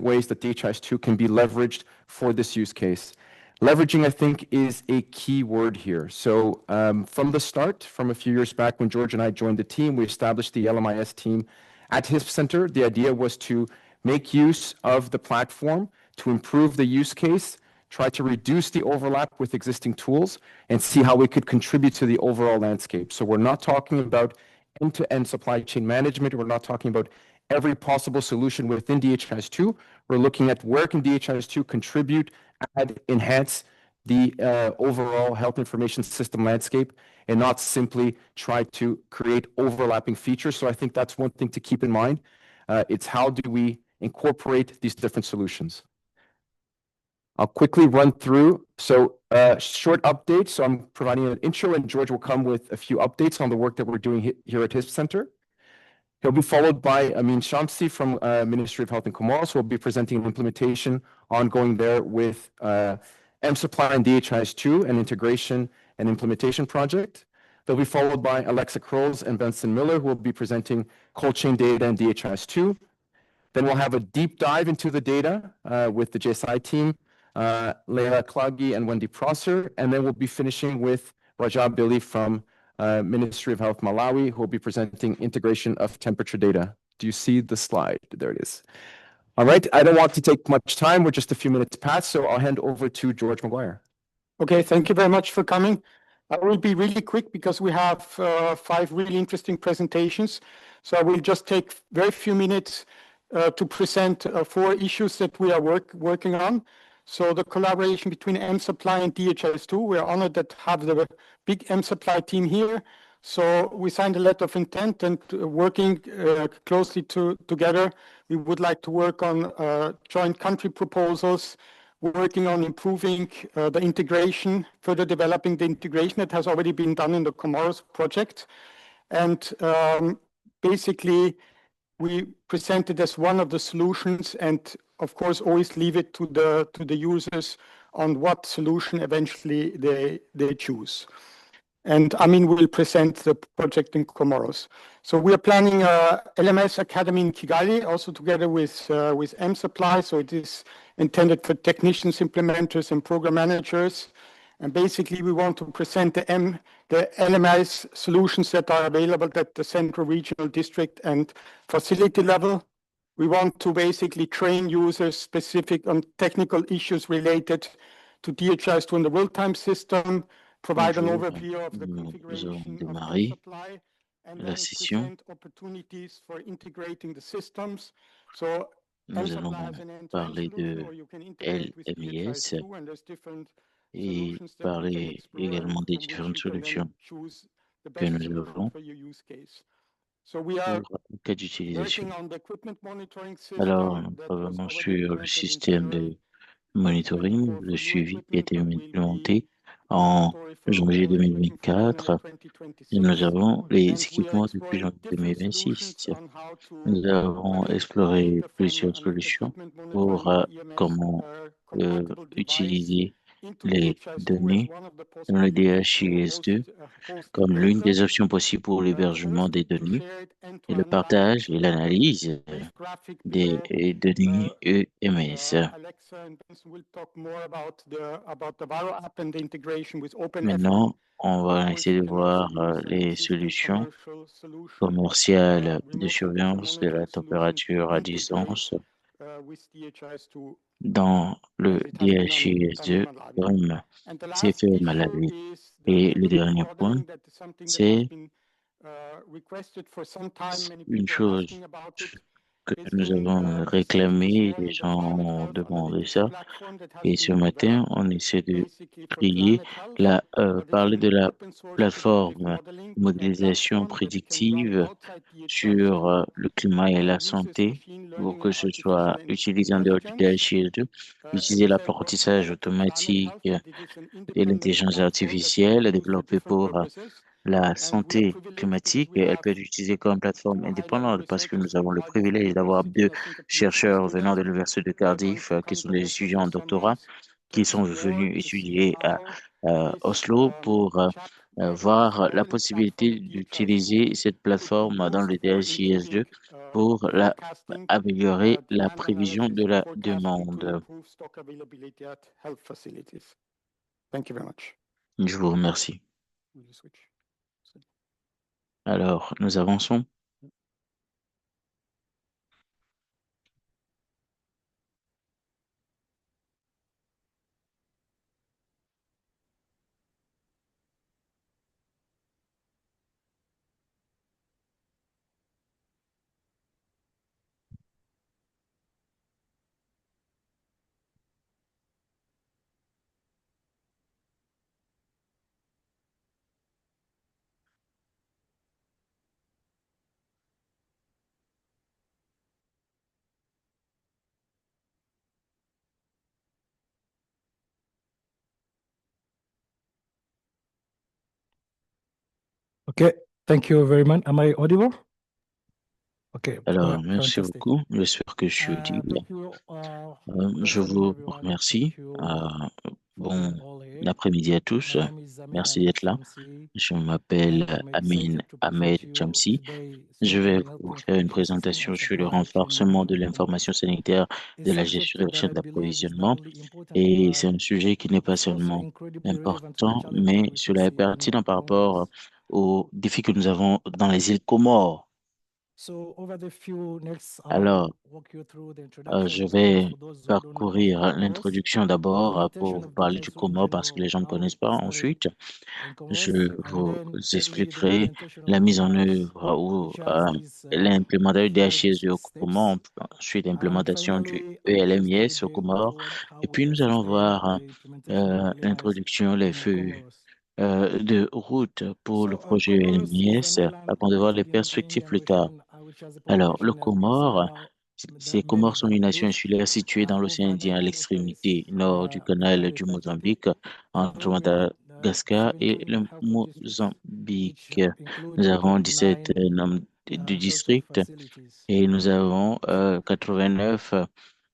different ways that DHIS2 can be leveraged for this use case. Leveraging, I think, is a key word here. So from the start, from a few years back when George and I joined the team, we established the LMIS team at HISP Center. The idea was to make use of the platform to improve the use case, try to reduce the overlap with existing tools, and see how we could contribute to the overall landscape. So we're not talking about end-to-end supply chain management. We're not talking about every possible solution within DHIS2. We're looking at where can DHIS2 contribute, add, enhance the overall health information system landscape, and not simply try to create overlapping features. So I think that's one thing to keep in mind. It's how do we incorporate these different solutions. I'll quickly run through. So short updates. So I'm providing an intro, and George will come with a few updates on the work that we're doing here at HISP Center. He'll be followed by Amin Shamsi from Ministry of Health in Comoros, who will be presenting an implementation ongoing there with MSupply and DHIS2, an integration and implementation project. They'll be followed by Alexa Krols and Benson Miller, who will be presenting cold chain data and DHIS2. Then we'll have a deep dive into the data with the JSI team, Leila Klagi and Wendy Prosser. And then we'll be finishing with Rajab Billy from Ministry of Health Malawi, who will be presenting integration of temperature data. Do you see the slide? There it is. All right. I don't want to take much time. We're just a few minutes past, so I'll hand over to George Maguire. Okay, thank you very much for coming. I will be really quick because we have 5 really interesting presentations. So I will just take very few minutes to present 4 issues that we are working on. So the collaboration between MSupply and DHIS2, we are honored that have the big MSupply team here. So we signed a letter of intent and working closely together. We would like to work on joint country proposals, working on improving the integration, further developing the integration that has already been done in the Comoros project. And basically, we presented as one of the solutions, and of course, always leave it to the users on what solution eventually they choose. And Amin will present the project in Comoros. So we are planning a LMS Academy in Kigali, also together with MSupply. So it is intended for technicians, implementers, and program managers. And basically, we want to present the LMS solutions that are available at the central, regional, district, and facility level. We want to basically train users specific on technical issues related to DHIS2 in the real-time system, provide an overview of the configuration of the supply, and then present opportunities for integrating the systems. So nous allons parler de LMIS et parler également des différentes solutions que nous avons pour le cas d'utilisation. Alors, nous travaillons sur le système de monitoring, le suivi qui a été implémenté en janvier 2024. Et nous avons les équipements depuis janvier 2026. Nous avons exploré plusieurs solutions pour comment utiliser les données dans le DHIS2 comme l'une des options possibles pour l'hébergement des données et le partage et l'analyse des données EMS. Maintenant, on va essayer de voir les solutions commerciales de surveillance de la température à distance dans le DHIS2 comme c'est fait au Malawi. Et le dernier point, c'est une chose que nous avons réclamé, les gens ont demandé ça. Et ce matin, on essaie de parler de la plateforme modélisation prédictive sur le climat et la santé pour que ce soit utilisé en dehors du DHIS2, utiliser l'apprentissage automatique et l'intelligence artificielle développée pour la santé climatique, et elle peut être utilisée comme plateforme indépendante parce que nous avons le privilège d'avoir 2 chercheurs venant de l'Université de Cardiff qui sont des étudiants en doctorat qui sont venus étudier à Oslo pour voir la possibilité d'utiliser cette plateforme dans le DHIS2 pour améliorer la prévision de la demande. Je vous remercie. Alors, nous avançons. Okay, thank you very much. Am I audible? Okay, Alors, merci fantastic. beaucoup. J'espère que je suis audible. Thank you, good Je afternoon, vous everyone. remercie. Thank you for Bon being all here. après-midi à tous. My name is Amin Merci Ahmed d'être là. Shamsi, Je and m'appelle I'm Amin excited to Ahmed present you Chamsi. today Je vais strengthening vous healthcare faire une information system présentation and sur le supply chain renforcement de management. l'information sanitaire, A de la subject gestion de la that chaîne I believe is not d'approvisionnement. only important, Et but c'est un sujet qui n'est pas it's also seulement incredibly relevant to the important, challenges mais we cela est face in pertinent par rapport Comoros. aux défis que nous avons dans les îles Comores. So over the few next, Alors, walk you through the je introduction. So vais for those who don't know parcourir Comoros, l'introduction d'abord implementation pour vous of parler du DHIS2 in Comore parce que les general, gens ne how connaissent pas. it started Ensuite, in Comoros, je and vous then thirdly, the expliquerai implementation of la mise en DHIS, œuvre ou which has these l'implémentation du five DHIS au steps. Comore, ensuite And l'implémentation du finally, I'll just take ELMIS au the way Comore. forward, Et how we puis, can nous allons sustain voir the implementation of the LMIS l'introduction, les in feuilles Comoros. de route pour le So projet Comoros is ELMIS an island avant de voir les located in the perspectives Indian plus tard. Ocean, which has a Alors, le population, as we can see Comore, now, ces that made Comores of sont une nation youth, insulaire située dans l'océan over Indien à 900 hectares, l'extrémité nord du canal divided du 30 Mozambique, entre involving Madagascar et 17 le health districts, which Mozambique. Nous include avons 17 29 noms de health districts facilities. et nous avons 89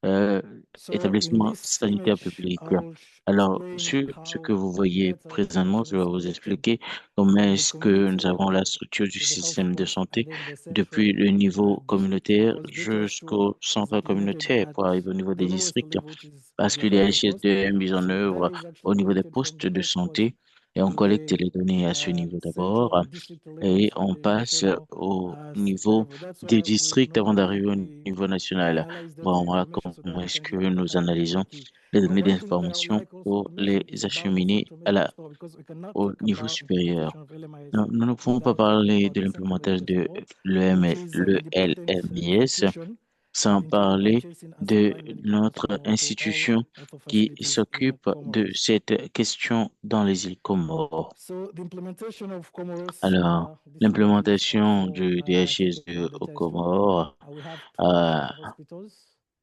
euh, So in établissements this sanitaires image, publics. I'll Alors, explain sur ce que how vous voyez health présentement, je vais operations vous connected expliquer comment from the est-ce que nous community avons la structure du to the health système de post and santé then the depuis central le niveau district, communautaire because DHIS2 jusqu'au is centre implemented communautaire at pour arriver au niveau the des lowest districts, level, which is parce the que les health post. HS2 est mis en So œuvre data is actually au niveau des collected from postes the de health post santé et on to collecte the les données à ce niveau d'abord central district level, et so on the passe national au niveau level. That's des why districts avant normally d'arriver au we niveau national. analyze data Bon, voilà information so that comment we est-ce can que give data nous analysons trackability. les But données one thing that I would d'information like also pour to les mention is about also acheminer à implementing store, because we cannot au talk niveau about supérieur. implementation of LMIS Nous ne pouvons pas without talking parler about de the Central l'implémentation Medical de Store, which is an le independent LMIS institution sans in charge of parler purchasing and de supplying medical notre personnel to all institution health qui facilities in s'occupe de Comoros. cette question dans les îles Comores. So the implementation of Comoros, Alors, this image is l'implémentation also du taken DHS2 from aux DHIS2. Comores We have 29 a, hospitals,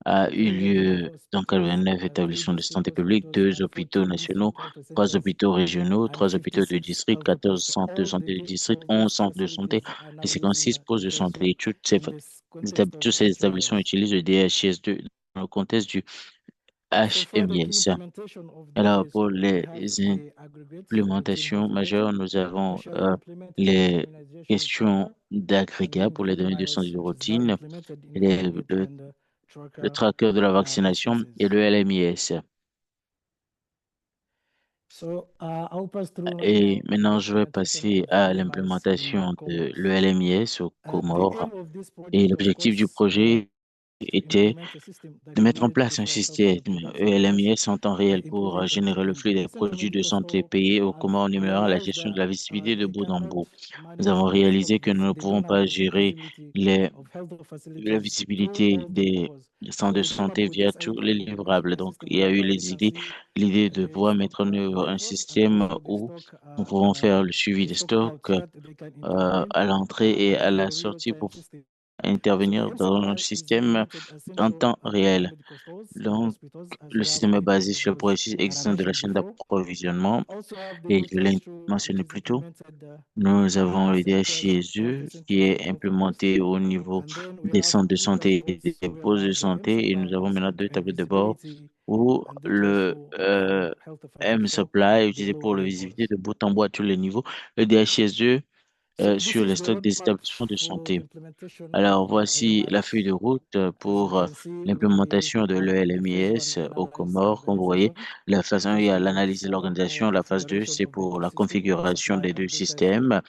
a eu 3 regional lieu dans hospitals, 89 3 établissements de district santé publique, hospitals, 2 and hôpitaux 14 nationaux, district health 3 centers, hôpitaux régionaux, and 3 hôpitaux de 56 district, health 14 posts. centres de All santé de district, of 11 these centres de santé facilities are now et using 56 postes de santé. DHIS2 Et in this context tous of ces établissements Comoros. utilisent le DHIS2 dans le contexte du For further key HMIS. implementation of Alors, pour DHIS2, we les have the aggregate routine implémentations health majeures, data, nous avons which are implemented in the les immunization questions tracker, and d'agrégat then pour the les données de LMIS, santé de which is now routine, implemented in les- aggregate le, and le tracker tracker de la vaccination et basis. le LMIS. So I'll pass through Et now to the maintenant, je vais implementation passer of à LMIS in l'implémentation de Comoros. l'ELMIS aux The Comores. aim of this Et project, of l'objectif du course, projet to était implement a system that de mettre en generates place un precise health système data products in Comoros, ELMIS en temps réel pour improving générer le flux trackability. des The Central produits de Medical santé Store payés aux Comores en améliorant la realized gestion de that la visibilité de they bout en cannot bout. Nous manage avons the stock réalisé que because nous ne they pouvons don't have pas the gérer traceability les of health la facilities through visibilité all the des Comoros. centres So de we came up santé with via this tous idea les of implementing livrables. a Donc, system il y a eu whereby we can see l'idée de the pouvoir stock mettre en œuvre un levels and système also the où stock nous pouvons faire le suivi the des stock stocks chart they can intervene à l'entrée et à in la a sortie real-time pour system. So the intervenir dans le MCTR is système implemented as en central temps réel. medical stores and Donc, hospitals, as le just système est basé sur le was processus existant de la mentioned chaîne before. d'approvisionnement We also have the et je l'ai DHIS2, which mentionné is plus tôt. implemented Nous avons le all DHIS2the qui centers est and health posts. implémenté au niveau And then we des have centres de two santé et dashboards des postes whereby de the santé et MCTR nous avons has maintenant deux end-to-end tableaux de bord visibility où and that le also health effect. So M-Supply est the utilisé blue pour la one visibilité was. de bout en bout à tous les niveaux, le DHIS2 So this sur is les the stocks des roadmap établissements de for the santé. implementation Alors, of voici la feuille LMIS. de route As you pour can see, we l'implémentation de had the phase l'ELMIS one aux analyze Comores. Comme vous voyez, organization. la phase 1, il Phase y a two l'analyse was de l'organisation. La phase 2, configuration c'est of the pour la existing configuration supply des deux and data stream. systèmes.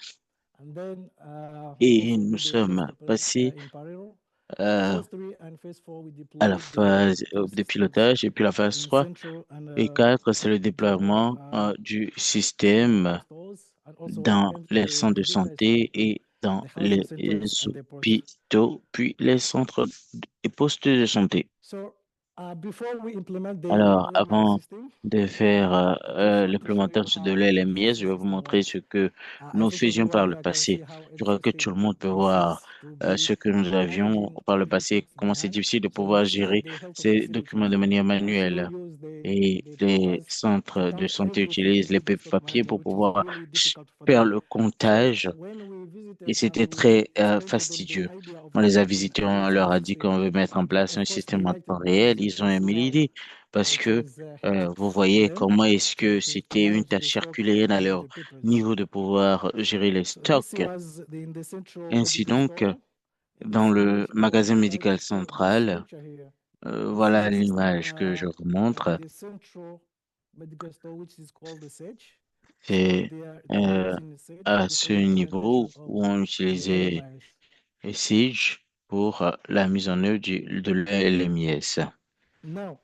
And then we Et also nous did the test sommes passés in parallel. euh, Phase three and phase four, we à la deployed the phase two de systems pilotage. Et puis la phase in the 3 central and et 4, c'est le regional déploiement du système stores, and also dans les centres de the data is santé collected et in dans the housing les centers and the ports. hôpitaux, puis les centres et postes de santé. So before we implement the Alors, LMI avant system, de faire I just want to show you l'implémentation de how the l'LMIS, je existing vais vous system montrer runs. ce que I nous think faisions par everyone le here can see passé. how Je crois que exhausting tout le monde peut this voir is to be ce que nous avions managing par le all the passé, reports by comment c'est hand. difficile de So pouvoir this is gérer the health ces officer documents report. de manière Most will manuelle. use Et the les papers to centres de count santé everything utilisent les into the stock papiers manager, pour which is pouvoir really difficult for faire them. le So comptage. when we Et visited and c'était we très explained to them the fastidieux. idea of On les a implementing visités, on leur a LMS dit system, qu'on veut mettre en place un of course they système en liked temps it because réel. they Ils ont could see aimé how l'idée parce it que was hectic vous for voyez them comment est-ce que to c'était une manage the tâche stock herculéenne à using leur the papers. niveau de pouvoir gérer les So this stocks. was in the central Ainsi medical donc, store. In dans this le image, I magasin emphasize médical so this central, picture here. This is voilà the system l'image que je vous in montre. the central medical store, which is called the Sage. So C'est they are euh, using the Sage à ce before the niveau implementation of où on the utilisait LMIS. Sage pour la mise en œuvre de l'LMIS. Now,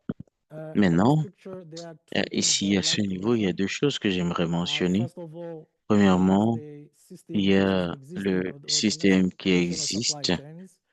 for this Maintenant, picture, there are two things that I ici, à would ce like to niveau, il y a mention. deux choses que j'aimerais mentionner. First of all, there is Premièrement, the il system y which is a existing le or the système qui organizational supply existe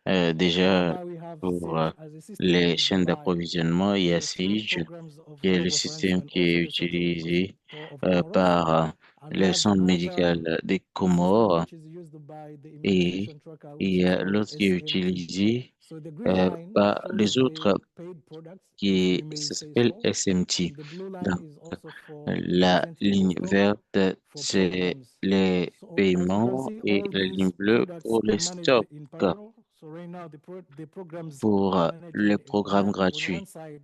chains, déjà whereby we have pour Sage as a system les used chaînes by d'approvisionnement. Il y a the three Sage, programs of qui est le global science système and qui est also the central medical utilisé store of Comoros. par And we le have the centre other médical des system Comores which is used by the et immunization tracker, il which y is a called l'autre qui est SMT. utilisé So the green line par shows les the autres paid products, if we qui may say s'appelle so, SMT. and the blue line Donc, is also for la presenting the ligne stock verte, for c'est programs. les So as you can paiements see, et all la ligne these bleue products pour are les managed stocks. in parallel. So right now, the programs Pour are managed les in programmes parallel. On one gratuits. side,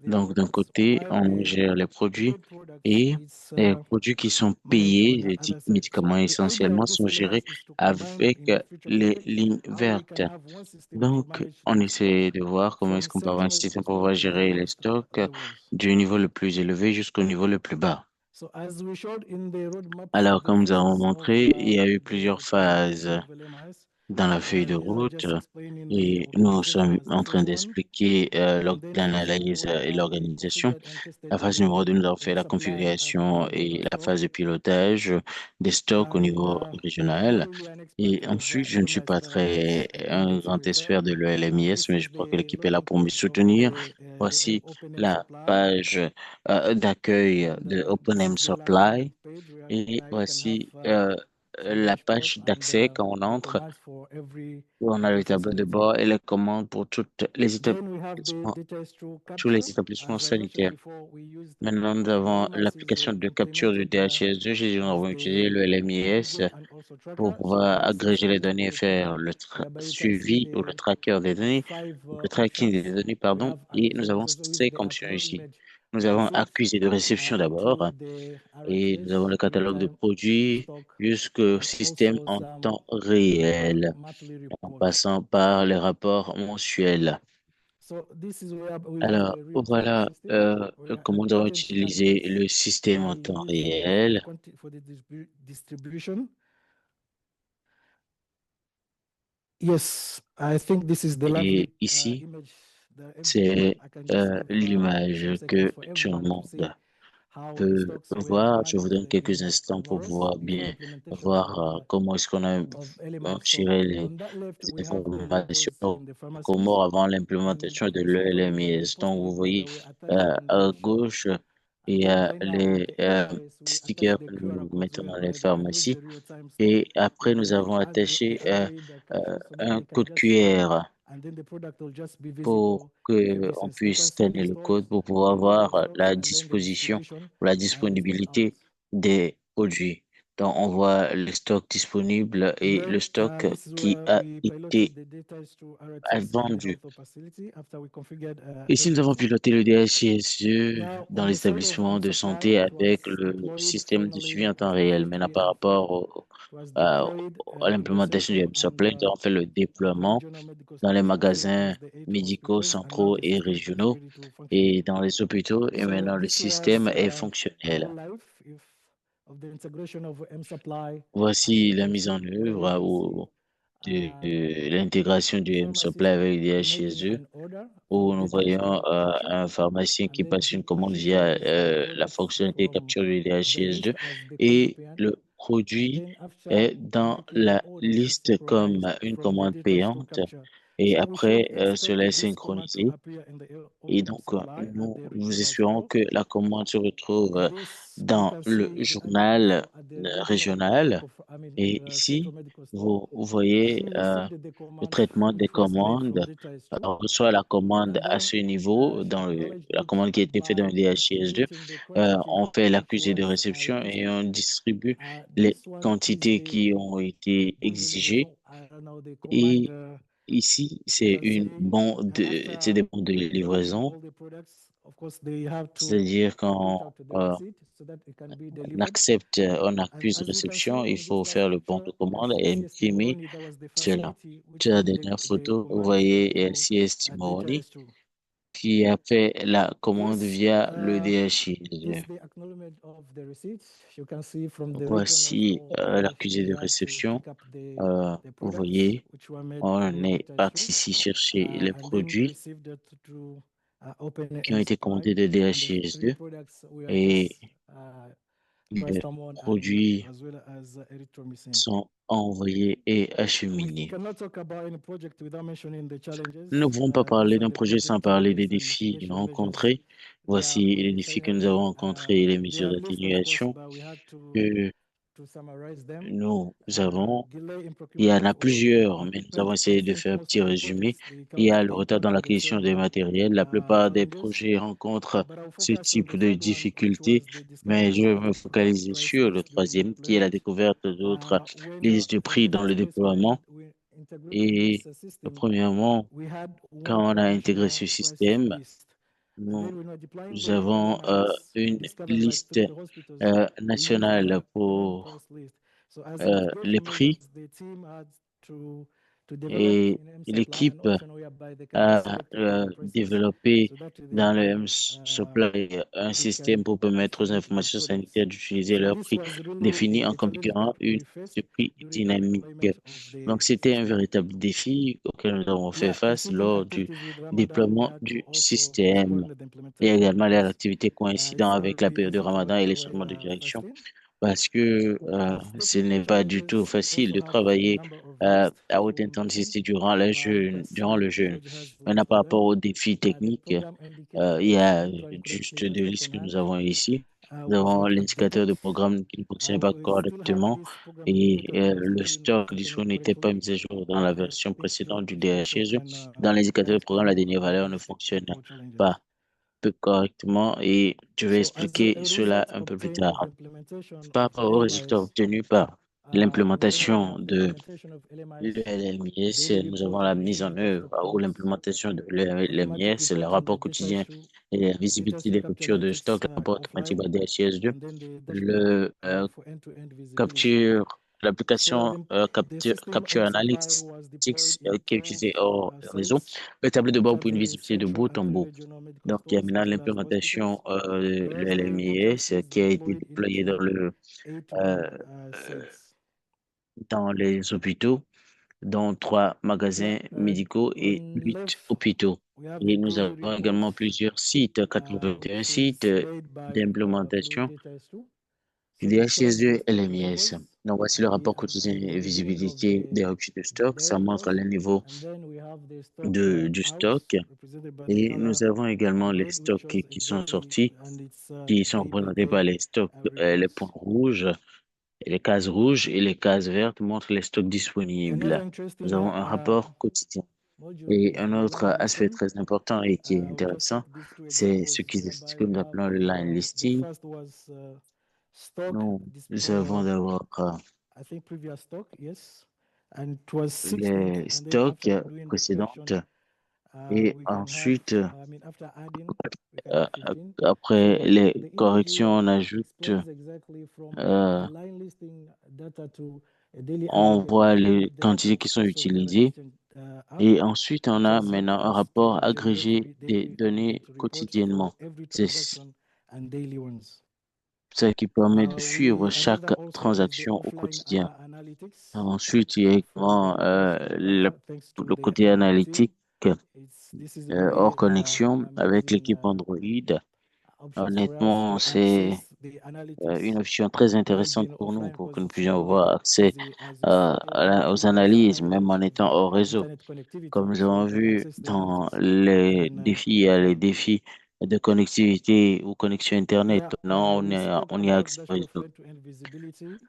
the Donc, d'un products, côté, while on gère les the produits paid products et is les produits qui sont managed on payés, the les other side. médicaments So the idea essentiellement, of this sont gérés LMS is to combine avec in the future les projects lignes how we vertes. can have one system to Donc, manage on the stock essaie de voir comment est-ce from qu'on peut avoir un système pour pouvoir centralized to the gérer les lowest stocks levels. du niveau le plus élevé jusqu'au niveau le plus bas. So as we showed in the roadmap for Alors, the comme nous avons phases of montré, il y a eu the plusieurs implementation phases of LMIS, dans la feuille de as I route just explained in the et nous organization sommes as the en train phase one, d'expliquer and then phase two, l'analyse et whereby we l'organisation. configured and tested La phase numéro the 2, nous avons fait la supply at the configuration regional et la store, phase de pilotage des stocks au and niveau I'm not régional. really an expert Et of ensuite, je ne suis LMIS pas database. très I can un go through grand it there. expert de l'ELMIS, This mais is je crois que the l'équipe est là login pour me page of soutenir. the Voici OpenM la supply, page d'accueil and de this OpenM is the landing Supply. page Et where you can have voici some la dashboard page and d'accès quand on the entre, commands for every où on a le medical tableau de facility. bord et les commandes pour Then we have the data stream tous les capture. établissements As I mentioned sanitaires. before, we used Maintenant, nous the avons LMIS is l'application de capture du implemented DHIS2. J'ai dit, nous with avons utilisé the le LMIS navigate and also pour tracker. So we pouvoir have six agréger les lines données et for the tracker, faire le whereby you can see suivi ou le tracker des the données, five le tracking des options. données, We pardon. have an Et nous avons acknowledgement, so if cinq the options ici. acknowledgement Nous is avons received accusé de réception d'abord to the et nous avons RTS le catalogue de real-time produits stock jusqu'au and système also en some temps réel monthly en reports. passant par les rapports mensuels. So this is where we use Alors, the real-time voilà system. comment nous avons utilisé le système Where en you temps use réel. for the distribution. Yes, I think this is the Et lovely ici, image that everyone. c'est I can just give l'image some seconds que for tout le everyone to see monde how the peut stocks were voir. Je vous managed donne quelques in instants pour Comoros pouvoir before bien implementation voir comment est-ce qu'on a of LMI. So tiré les on that left, we have the informations depots in the pharmacies, comment avant and l'implémentation de in the center we have the l'ELMIS. post Donc, vous depots voyez that were attached on à the shelves. gauche, il And y then a right now les with the LMIS, we attach stickers the que QR nous codes mettons dans les whereby I use pharmacies. the real-time stock. Et après, And nous then I avons add attaché I agree the caption so that un they can code just scan, QR and then the product will just be pour visible every qu'on sense. They puisse can see the scanner le stocks, code pour the pouvoir number of voir stocks, la and then the disposition distribution ou la and the stock disponibilité hours. des produits. Donc, on voit le stock disponible et le stock qui a été vendu. Ici, nous avons piloté le DHIS2 dans les établissements de santé avec le système de suivi en temps réel. Maintenant, par rapport à l'implémentation du M-Supply, nous avons fait le déploiement dans les magasins médicaux centraux et régionaux et dans les hôpitaux. Et maintenant, le système est fonctionnel. Voici la mise en œuvre de l'intégration du M-Supply avec le DHIS2, où nous voyons un pharmacien qui passe une commande via la fonctionnalité de capture du DHIS2 et le produit est dans la liste comme une commande payante et après cela est synchronisé. Et donc, nous espérons que la commande se retrouve dans le journal régional. Et ici, vous voyez le traitement des commandes. On reçoit la commande à ce niveau, la commande qui a été faite dans le DHIS2. On fait l'accusé de réception et on distribue les quantités qui ont été exigées. Et ici, c'est c'est des bons de livraison. C'est-à-dire quand on accuse réception, il faut faire le bon de commande et imprimer cela. Sur la dernière photo, vous voyez LCS Timoni qui a fait la commande via le DHI. Voici l'accusé de réception. Vous voyez, on est parti ici chercher les produits qui ont été commandés de DHIS2 et les produits sont envoyés et acheminés. Nous ne pouvons pas parler d'un projet sans parler des défis rencontrés. Voici les défis que nous avons rencontrés et les mesures d'atténuation que nous avons. Il y en a plusieurs, mais nous avons essayé de faire un petit résumé. Il y a le retard dans l'acquisition des matériels. La plupart des projets rencontrent ce type de difficultés, mais je vais me focaliser sur le troisième, qui est la découverte d'autres listes de prix dans le déploiement. Et premièrement, quand on a intégré ce système, nous avons une liste nationale pour les prix et l'équipe a développé dans le M-Supply un système pour permettre aux informations sanitaires d'utiliser leurs prix définis en configurant une liste de prix dynamique. Donc, c'était un véritable défi auquel nous avons fait face lors du déploiement du système. Il y a également les activités coïncidant avec la période de Ramadan et les changements de direction parce que ce n'est pas du tout facile de travailler à haute intensité durant le jeûne. Maintenant, par rapport aux défis techniques, il y a juste deux listes que nous avons ici. Nous avons l'indicateur de programme qui ne fonctionnait pas correctement et le stock disponible n'était pas mis à jour dans la version précédente du DHS. Dans l'indicateur de programme, la dernière valeur ne fonctionne pas correctement et je vais expliquer cela un peu plus tard. Par rapport aux résultats obtenus par l'implémentation de l'ELMIS, nous avons la mise en œuvre ou l'implémentation de l'ELMIS, le rapport quotidien et la visibilité des ruptures de stock, le rapport automatique DHIS2, le l'application Capture Analytics qui est utilisée hors réseau, le tableau de bord pour une visibilité de bout en bout. Donc, il y a maintenant l'implémentation de l'LMIS qui a été déployée dans les hôpitaux, dans 3 magasins médicaux et 8 hôpitaux. Et nous avons également plusieurs sites, 81 sites d'implémentation du DHIS2 LMIS. Donc, voici le rapport quotidien et visibilité des ruptures de stock. Ça montre le niveau du stock. Et nous avons également les stocks qui sont sortis, qui sont représentés par les stocks, les points rouges, les cases rouges et les cases vertes montrent les stocks disponibles. Nous avons un rapport quotidien. Et un autre aspect très important et qui est intéressant, c'est ce que nous appelons le line listing. Nous avons d'abord I think previous stock, yes. And it was 6 les months. And then stocks after doing the précédentes correction, et we can have, ensuite, I mean, after adding, we can have 15. après So les the image corrections, on here ajoute, explains exactly from euh, a line listing data to a daily on aggregate voit data les with the quantités qui sont source data utilisées exchange app, et ensuite on which a has helped maintenant un us to rapport generate agrégé des daily données report for quotidiennement. every C'est transaction and daily ones. ça qui permet de suivre chaque Another also is the transaction au offline quotidien. analytics Ensuite, il y a from également the dashboard thanks to le the côté Android team. analytique This is a very hors connexion avec amazing l'équipe Android. options for us Honnêtement, to c'est access the analytics une option très while intéressante being pour nous offline pour because que nous it's puissions not avoir really accès easy as it's aux with the analyses, même en advantage of étant hors the réseau. internet connectivity. Comme nous So avons you can vu access the dans analytics les and défis, il y a les défis de connectivité ou connexion Internet. yeah, Non, we spoke on y a about accès. dashboard for end-to-end visibility.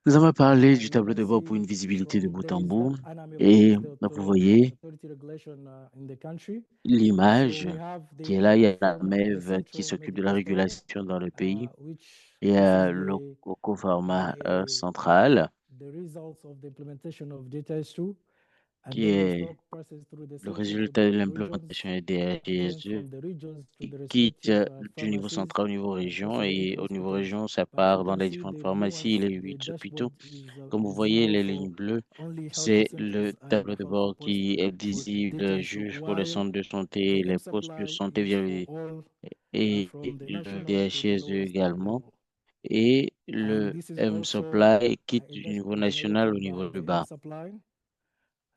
Nous avons parlé du You tableau can de bord pour une see visibilité de from bout there en is that bout. ANAME, which Et is the vous voyez authority regulation in the country. So l'image we have qui est là. Il y a la from the MEV qui central s'occupe de la medical store, régulation dans le pays. which Il y this a is le the Coco-Pharma central the results of the implementation of data and qui then the est stock passes through the le central résultat de regions, l'implémentation des and then DHGSE from the regions to qui the quitte respective du niveau pharmacies central au niveau and région also the 8 et au niveau hospitals. région, ça But as you part dans can les see, différentes the blue pharmacies, les ones, the 8 hôpitaux. dashboard is Comme vous voyez, visible les for lignes bleues, only health c'est le centers and tableau de health bord posts qui est for visible data issue, juste pour les while centres de santé, the les M postes de supply santé is for all et from the le national to the DHSE lowest également. level. Et And le this is M also Supply quitte a du niveau dashboard national au generated niveau by plus the M bas. supply.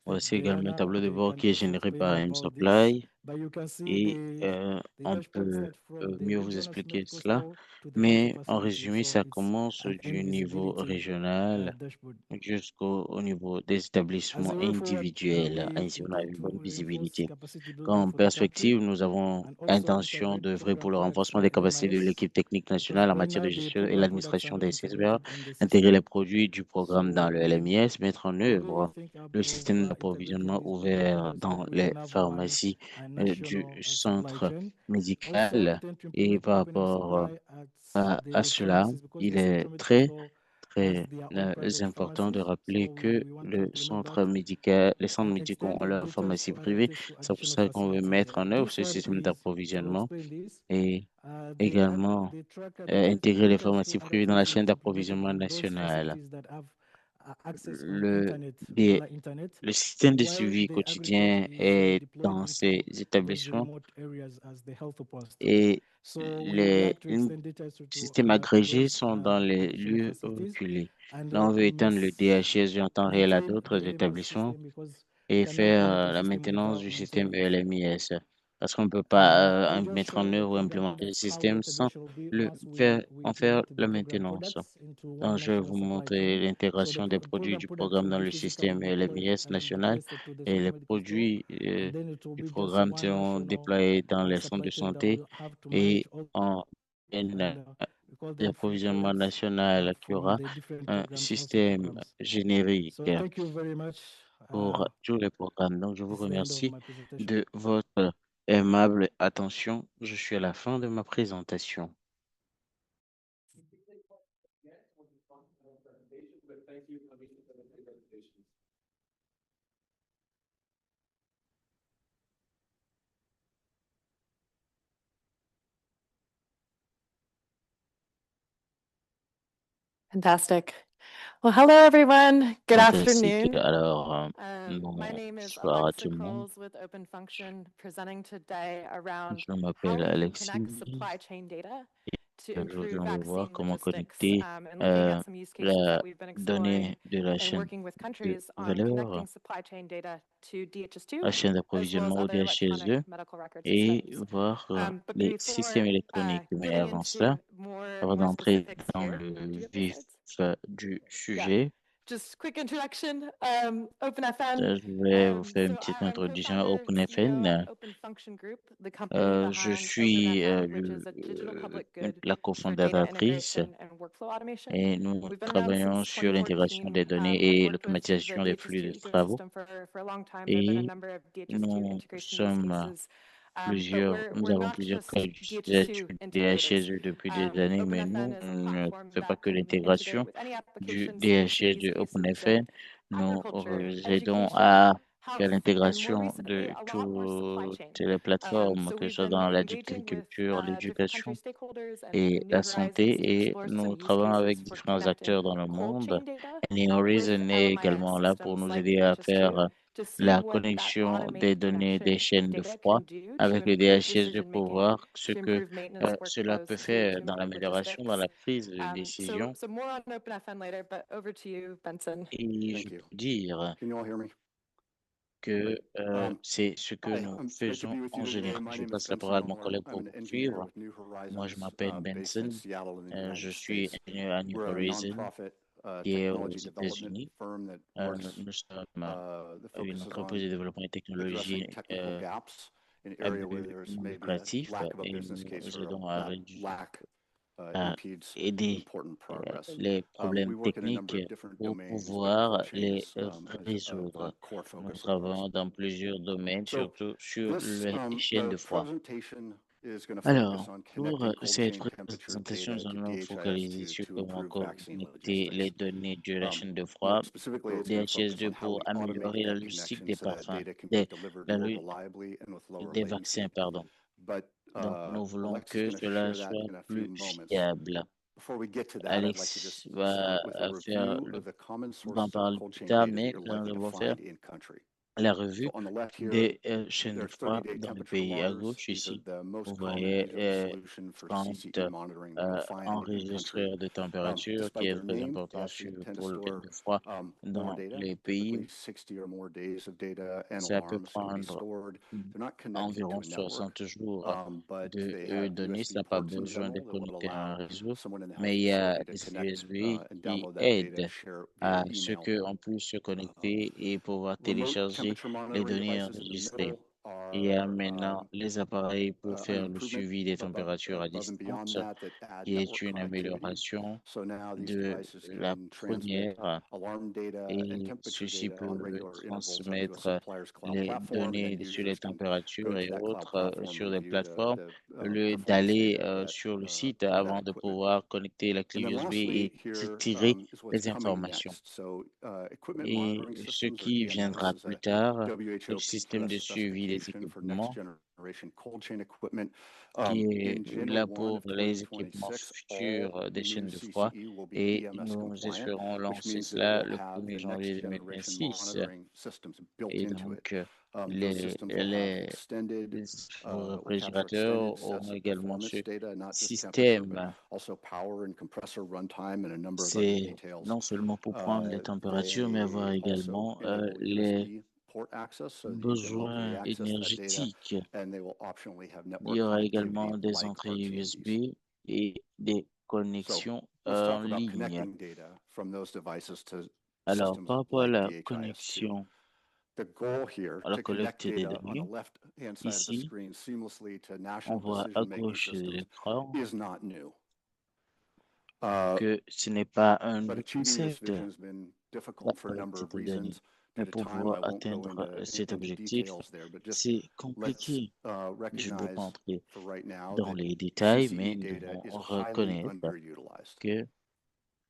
I think Voici également un Diana tableau de bord can qui est also généré explain par more M about this, Supply but you can see et the on dashboard peut start from the mieux vous regional expliquer medical cela. store to the health Mais en facility. résumé, So ça it's commence an end du niveau visibility régional dashboard. jusqu'au niveau des As établissements a way forward, individuels. Ainsi, we on a plan une to bonne reinforce visibilité. capacity building Comme for the country perspective, nous avons and also intention integrate d'œuvrer program pour le products renforcement des capacités de LMIS l'équipe technique because nationale en right matière now de the gestion et program products are l'administration not des CSVA, integrated in the intégrer les system. produits du programme dans So le with LMIS, mettre en the way œuvre think le of système integrating d'approvisionnement these program ouvert products, dans then we les can have one pharmacies du national supply centre chain. Also médical. intend to Et implement par open M rapport supply at à the cela, pharmacies because il the est central medical très, store has très their own private important de pharmacies. rappeler So que we want to le implement centre that médical, les centres and médicaux extend ont the leur data pharmacie store privée. analytics to C'est pour additional ça qu'on veut facilities. mettre en œuvre This ce one système is to d'approvisionnement explain this. et également intégrer les Data pharmacies through other privées dans la chaîne facilities implemented d'approvisionnement in those nationale. facilities that have access on Le, internet, des- via internet, le système de while suivi the aggregate quotidien is est deployed dans into ces those établissements remote areas as the health post. et So we would like to les extend data systèmes to agrégés those sont dans les additional lieux facilities. reculés. And Là, on veut étendre le must DHS en temps réel à maintain d'autres the LMS établissements system because we et cannot faire implement a la system maintenance without du système maintaining it. ELMIS. Parce qu'on ne peut pas I'll just mettre en show the œuvre ou program implémenter le products, how the système sans integration will be once we en faire implement the la program maintenance. products into Donc, one je vais national vous supply montrer chain. So l'intégration des the produits program du products programme will dans be le physically système deployed LMIS and national invested to the et les central medical store. produits And then it will du be just programme one seront national déployés dans les centres supply de chain that santé will have to et manage all en chaîne and we call them free d'approvisionnement products national qui from aura the different un programs, also système programs. générique So thank you very much. pour tous les programmes. Donc, je vous This is the end of remercie my presentation. de votre aimable attention. Je suis à la fin de ma présentation. Fantastic. Well, hello, everyone. Good Fantastique. afternoon. Alors, My name is bonsoir à tout Alexa le monde. Krols with OpenFunction, presenting today around Je how m'appelle we can Alexis. connect supply chain data to Aujourd'hui, improve on va voir vaccine comment logistics, connecter and looking at some use cases la that we've been donnée exploring de la and chaîne working with de countries on valeur, connecting supply chain data to DHS2, la chaîne as well as d'approvisionnement au other electronic DHSE medical record et systems. voir But les before systèmes électroniques. Mais getting avant cela, into more avant d'entrer specifics dans here, le do you have the vif slides? du Yeah. sujet, Just quick introduction, OpenFN. je vais vous faire une So petite I'm introduction à co-founder, CEO OpenFN. at OpenFunction Group, the company Je behind suis OpenFN, which is a digital public good la for data cofondatrice integration and workflow automation. et nous We've been around travaillons since sur l'intégration des 2014. données I've et worked with the l'automatisation des flux de DHIS2 travaux. ecosystem for a long time. There have been a Et number of DHIS2 nous integration use sommes cases Nous avons plusieurs cas d'utilisation DHIS2 depuis des années, mais nous ne faisons pas que l'intégration du DHIS2 OpenFN. Nous aidons à faire l'intégration de toutes les plateformes, que ce soit dans l'agriculture, l'éducation et la santé, et nous travaillons avec différents acteurs dans le monde. Et Horizon est également là pour nous aider à faire la connexion des données des chaînes de froid avec le DHIS2 pour voir ce que cela peut faire dans l'amélioration, dans la prise de décision. Et je peux dire que c'est ce que nous faisons en général. Je passe la parole à mon collègue pour poursuivre. Moi, je m'appelle Benson. Je suis ingénieur à New Horizon, qui est aux États-Unis. Nous sommes une entreprise de développement et technologie à but non lucratif et nous aidons à aider les problèmes techniques pour pouvoir les résoudre. Nous travaillons dans plusieurs domaines, surtout sur les chaînes de froid. Alors, pour cette présentation, nous allons nous focaliser sur comment connecter les données de la chaîne de froid DHIS2 pour améliorer la logistique des parfums, des vaccins, pardon. Donc, nous voulons que cela soit plus fiable. Alex va en parler plus tard, mais nous allons faire la revue des chaînes de froid dans le pays. À gauche, ici, vous voyez 30 enregistreurs de température qui est très important pour le chaîne de froid dans les pays. Ça peut prendre environ 60 jours de données. Ça n'a pas besoin de connecter à un réseau, mais il y a des USB qui aident à ce qu'on puisse se connecter et pouvoir télécharger les données enregistrées. Il y a maintenant les appareils pour faire le suivi des températures à distance, qui est une amélioration de la première, et ceci peut transmettre les données sur les températures et autres sur des plateformes, au lieu d'aller sur le site avant de pouvoir connecter la clé USB et tirer les informations. Et ce qui viendra plus tard, c'est le système de suivi des équipements, qui est là pour les équipements futurs des chaînes de froid, et nous espérons lancer cela le 1er janvier 2026. Et donc, les réfrigérateurs auront également ce système. C'est non seulement pour prendre les températures, mais avoir également les besoins énergétiques. Il y aura également des entrées USB et des connexions en ligne. Alors, par rapport à la connexion, à la collecte des données, ici, on voit à gauche de l'écran que ce n'est pas un nouveau concept, la collecte des données. Mais pour pouvoir atteindre cet objectif, c'est compliqué. Je ne veux pas entrer dans les détails, mais nous devons reconnaître que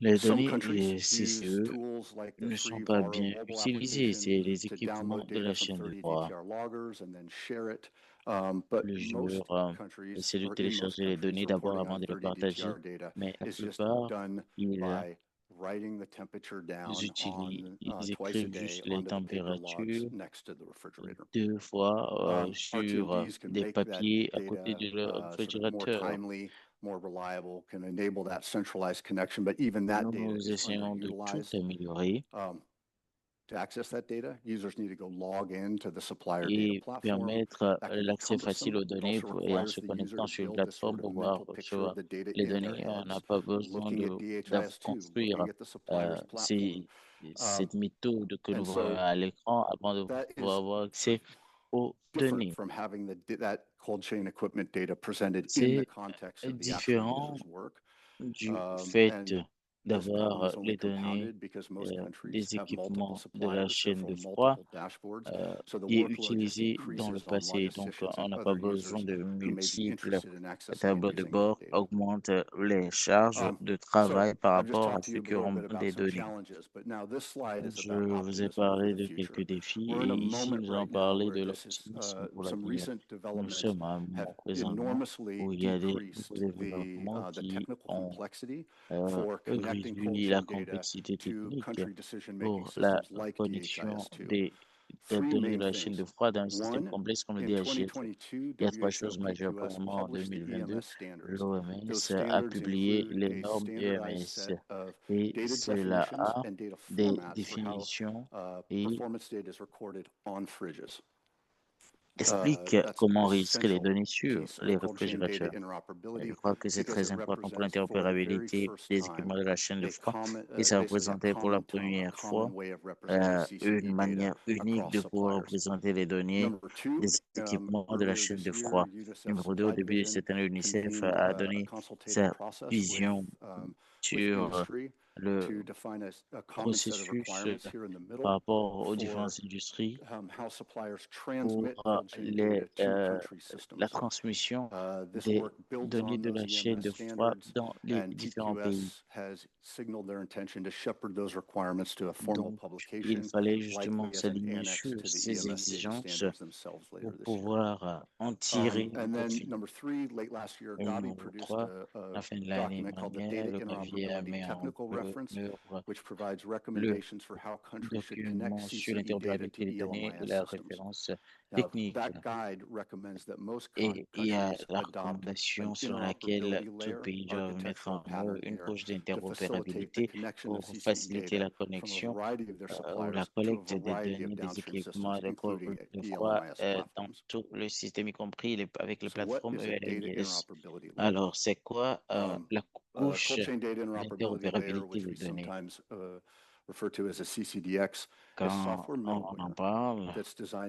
les données CCE ne sont pas bien utilisées. C'est les équipements de la chaîne de froid. Plusieurs essaient de télécharger les données d'abord avant de les partager, mais la plupart, ils écrivent juste les températures 2 fois sur des papiers à côté de leur réfrigérateur. Nous essayons de tout améliorer et permettre l'accès facile aux données et en se connectant sur une plateforme pour pouvoir recevoir les données. On n'a pas besoin de construire cette méthode que nous voyons à l'écran avant de pouvoir avoir accès aux données. C'est différent du fait d'avoir les données des équipements de la chaîne de froid qui est utilisé dans le passé. Donc, on n'a pas besoin de multiples tableaux de bord, augmente les charges de travail par rapport à ce qu'on des données. Je vous ai parlé de quelques défis et ici nous allons parler de l'optimisme pour l'avenir. Nous sommes à un moment présentement où il y a des nouveaux développements qui ont réduit la complexité technique pour la connexion des données de la chaîne de froid dans un système complexe comme le DHIS. Il y a trois choses majeures. Premièrement, en 2022, l'OMS a publié les normes EMS et cela a des définitions et explique comment enregistrer les données sur les réfrigérateurs. Je crois que c'est très important pour l'interopérabilité des équipements de la chaîne de froid et ça représentait pour la première fois une manière unique de pouvoir représenter les données des équipements de la chaîne de froid. Numéro 2, au début de cette année, l'UNICEF a donné sa vision sur le processus par rapport aux différentes industries pour la transmission des données de la chaîne de froid dans les différents pays. Donc, il fallait justement s'aligner sur ces exigences pour pouvoir en tirer un profit. Numéro 3, à la fin de l'année dernière, le Gavier a mis en œuvre le document sur l'interopérabilité des données et la référence technique. Et il y a la recommandation selon laquelle tout pays doit mettre en œuvre une couche d'interopérabilité pour faciliter la connexion ou la collecte des données des équipements de froid dans tout le système, y compris avec les plateformes EMS. Alors, c'est quoi la couche d'interopérabilité des données? Quand on en parle, cela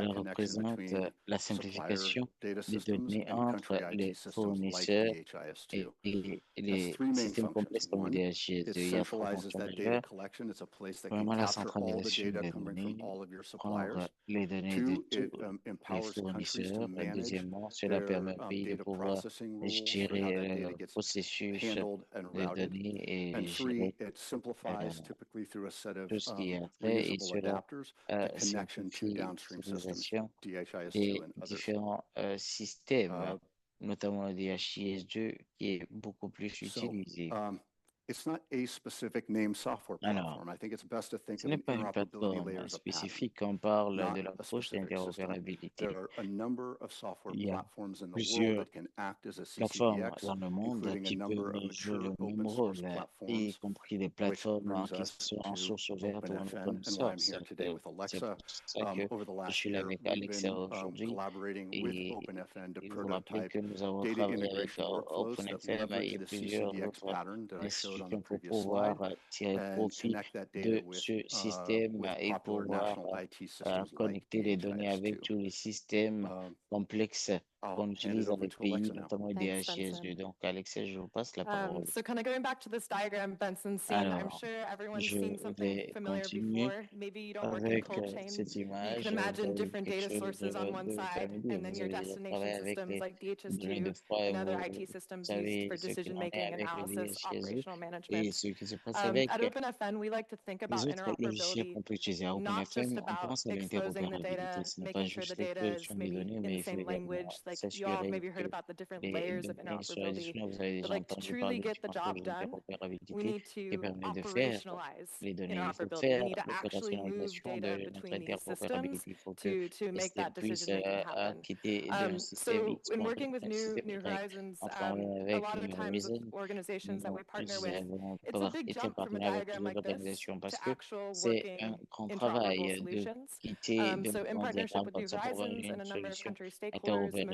représente la simplification des données entre les fournisseurs et les systèmes complexes comme le DHIS2. Il y a trois fonctions majeures. Premièrement, la centralisation des données, prendre les données de tous les fournisseurs. Et deuxièmement, cela permet au pays de pouvoir gérer le processus de données et gérer tout ce qui est entrée et cela simplifie l'utilisation des différents systèmes, notamment le DHIS2 qui est beaucoup plus utilisé. Alors, ce n'est pas une plateforme spécifique quand on parle de la couche d'interopérabilité. Il y a plusieurs plateformes dans le monde qui peuvent jouer le même rôle, y compris des plateformes qui sont en source ouverte ou en open source. C'est pour ça que je suis là avec Alexa aujourd'hui et il vous rappelle que nous avons travaillé avec OpenFM et plusieurs autres institutions pour pouvoir tirer profit de ce système et pouvoir connecter les données avec tous les systèmes complexes qu'on utilise dans les pays, notamment les DHIS2. Donc, Alexia, je vous passe la parole. So kind of going back to this diagram Benson's seen, I'm Alors, sure everyone's je seen something vais familiar continuer before. Maybe you don't work in avec cold chain. cette You image. can imagine Vous avez different quelque data chose sources on one de side, familier. and then Vous your avez déjà destination travaillé avec systems les like données de DHIS2 froid et and other vous IT systems used savez for ce qu'il decision en est making, avec le analysis, DHIS2 operational et management. ce qui se passe avec At OpenFN, we like to think les about autres logiciels qu'on interoperability peut utiliser. À not just OpenFM, on about pense à exposing the l'interopérabilité. data, Ce n'est pas making sure the juste data is l'exposition des maybe données, in mais the il faut same également language. Like you all have s'assurer maybe que heard about the different les layers of données soient les interoperability. Vous avez But déjà like to entendu truly parler des get the différentes job couches done, we d'interopérabilité need qui to permettent de faire operationalize les données. Il faut interoperability. We faire need to actually move l'opérationnalisation data de notre between these systems interopérabilité. Il faut que to les make systèmes that puissent decision making happen. quitter d'un système So X in pour working with un système New Y. Horizons, En travaillant a avec lot of the New times with Horizon, organizations that we partner nous with, avons it's a big été jump from a partenaires avec diagram plusieurs like this organisations parce to que actual c'est un working grand interoperable travail de solutions. quitter So in d'un partnership with diagramme New pour avoir Horizons and une a number of solution country stakeholders,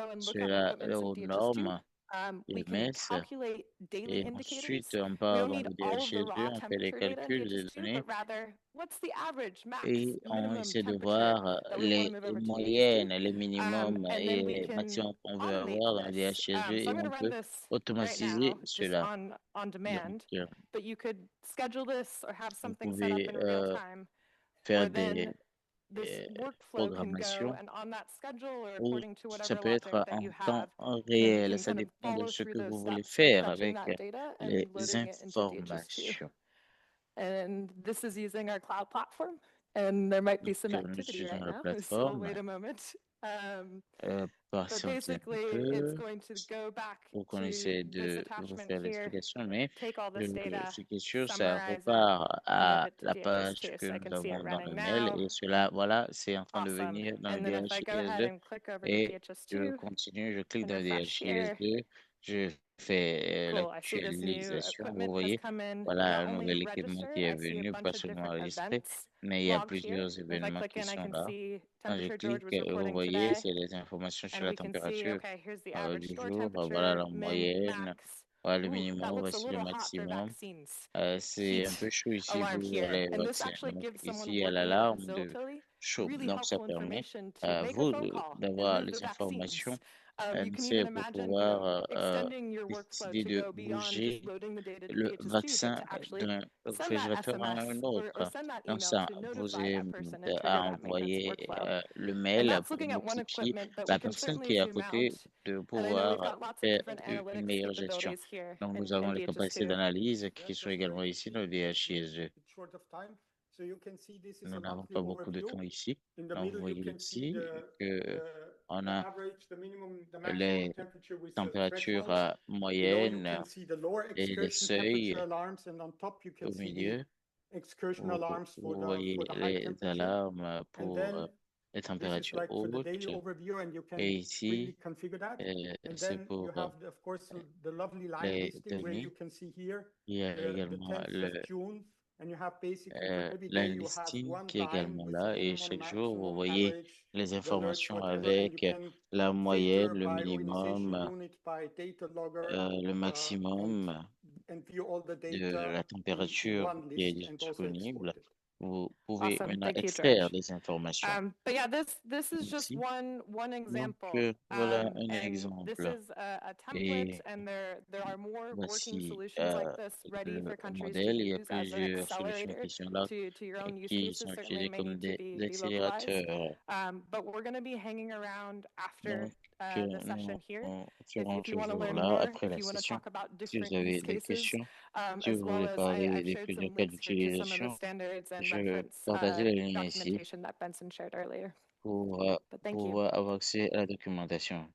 go and look up cela equipment aux in DHIS2. normes l'IMS. calculate daily Et indicators. ensuite, on We part don't dans need le all of the DHIS2, raw on fait les temperature data in calculs des DHIS2, données but rather what's the average, max, et on minimum essaie de temperature voir that we want to les move over to moyennes, DHIS2. les minimums And et then we les can maximums qu'on veut automate avoir dans le this. DHIS2 So et I'm going on to run peut this right automatiser now, just cela. on Donc, demand. But you could schedule this or have vous something set up pouvez in real time, faire where then this euh, workflow can go, programmations and on that schedule or ou according to ça whatever peut logic être that you en temps have, you réel. can Ça kind of dépend de follow ce through que those vous voulez steps of faire fetching avec that data les and loading it into DHIS2. informations. And this is using our cloud platform. And there might be Donc, some nous activity utilisons right la now, so we'll plateforme. wait a moment. But Patientez un basically, it's peu going to go back pour qu'on to essaie this de vous attachment faire here, l'explication, mais take all this data, ce qui est sûr, ça summarize it, repart and move à it to la page DHIS2. que So I nous can see it avons dans le running mail now. et cela, voilà, c'est en train de Awesome. venir dans And le then if I go ahead DHIS2 and click over to et je DHIS2 continue, je clique and dans refresh here, DHIS2, je fais cool, I see this new l'actualisation, vous equipment has voyez, come in, voilà not un only nouvel équipement qui registered, est I see a venu, pas bunch of seulement different enregistré, events mais il y a logged here. plusieurs If I événements click qui in, I sont can là. see Quand je temperature George clique, was vous reporting voyez, today, c'est les informations sur and la we can see, température okay, here's the average du store jour, voilà temperature, la min, moyenne, max. voilà le Ooh, that minimum, looks a voici le little hot for maximum. vaccines. C'est un Heat peu chaud ici alarm pour here. les And this vaccins. actually Donc gives someone ici, il y a working with a l'alarme de facility chaud. really Donc ça helpful permet information to à make a vous phone call and d'avoir move the les vaccines. informations You can even nécessaires pour imagine, pouvoir extending your workflow décider to de go beyond just bouger loading the data to le DHIS2, but vaccin to actually d'un send that réfrigérateur à SMS un or autre. send that Donc email ça to vous notify that person and à trigger that maintenance envoyer workflow. le And mail that's pour looking at one notifier equipment, but we la can personne certainly qui est à zoom out. côté de And I know we've pouvoir got lots of faire different une analytics meilleure gestion. capabilities here Donc nous in avons les capacités DHIS2. d'analyse qui sont également ici dans le DHIS2. Nous n'avons pas beaucoup de temps ici. Donc, vous voyez ici que on a les températures moyennes et les seuils au milieu. Vous voyez les alarmes pour les températures hautes. Et ici, c'est pour les données. Il y a également la listing qui est également là. Et chaque jour, vous voyez les informations avec la moyenne, le minimum, le maximum de la température qui est disponible. Vous pouvez Awesome. maintenant Thank you, extraire George. des informations But yeah, this is just ici. one Donc, example. voilà un And this exemple. is a template, Et and there are more working voici solutions like this ready for le countries to modèle. Il y a use as an plusieurs solutions accelerator qui sont là to your own use qui cases. sont Certainly utilisées may comme need to des be localized. accélérateurs. But we're going to be hanging around after Donc, the session here. nous serons If you want to toujours learn là more, après if la you want to session. talk about Si vous different avez use des cases, questions, si as vous well voulez as parler I've des shared plusieurs some cas links here to some of the d'utilisation, standards and je reference partageais le lien ici documentation that Benson shared earlier. pour But thank you. pouvoir avoir accès à la documentation.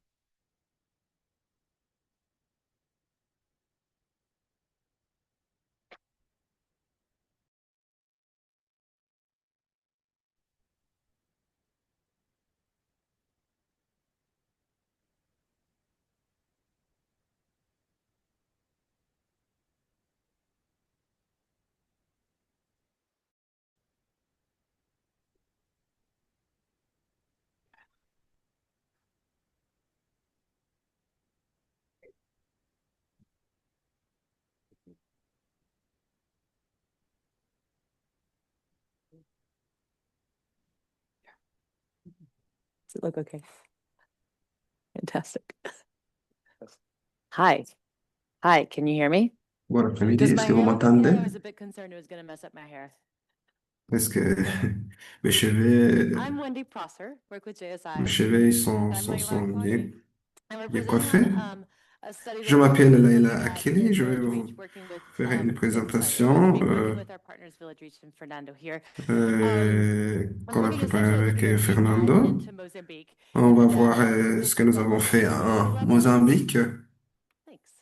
Does it look okay? Fantastic. Hi. Hi, can you hear me? Bon après-midi, Does est-ce my que vous hair look okay? m'entendez? I was a bit concerned it was going to mess up my hair. Est-ce que mes cheveux, I'm Wendy Prosser, work with mes JSI. cheveux ils I'm sont Laila bien, Akili. And we're bien presenting coiffés? a study Je that we're m'appelle looking Laila at Akili, in je vais Village vous Reach, working with, faire une sorry, we're présentation going to be working with our partners Village Reach and Fernando here. I'm qu'on a working préparée essentially avec looking at deep dive Fernando. into Mozambique. On va And, voir we'll ce que talk nous about avons what fait the en level is. Mozambique. Thanks.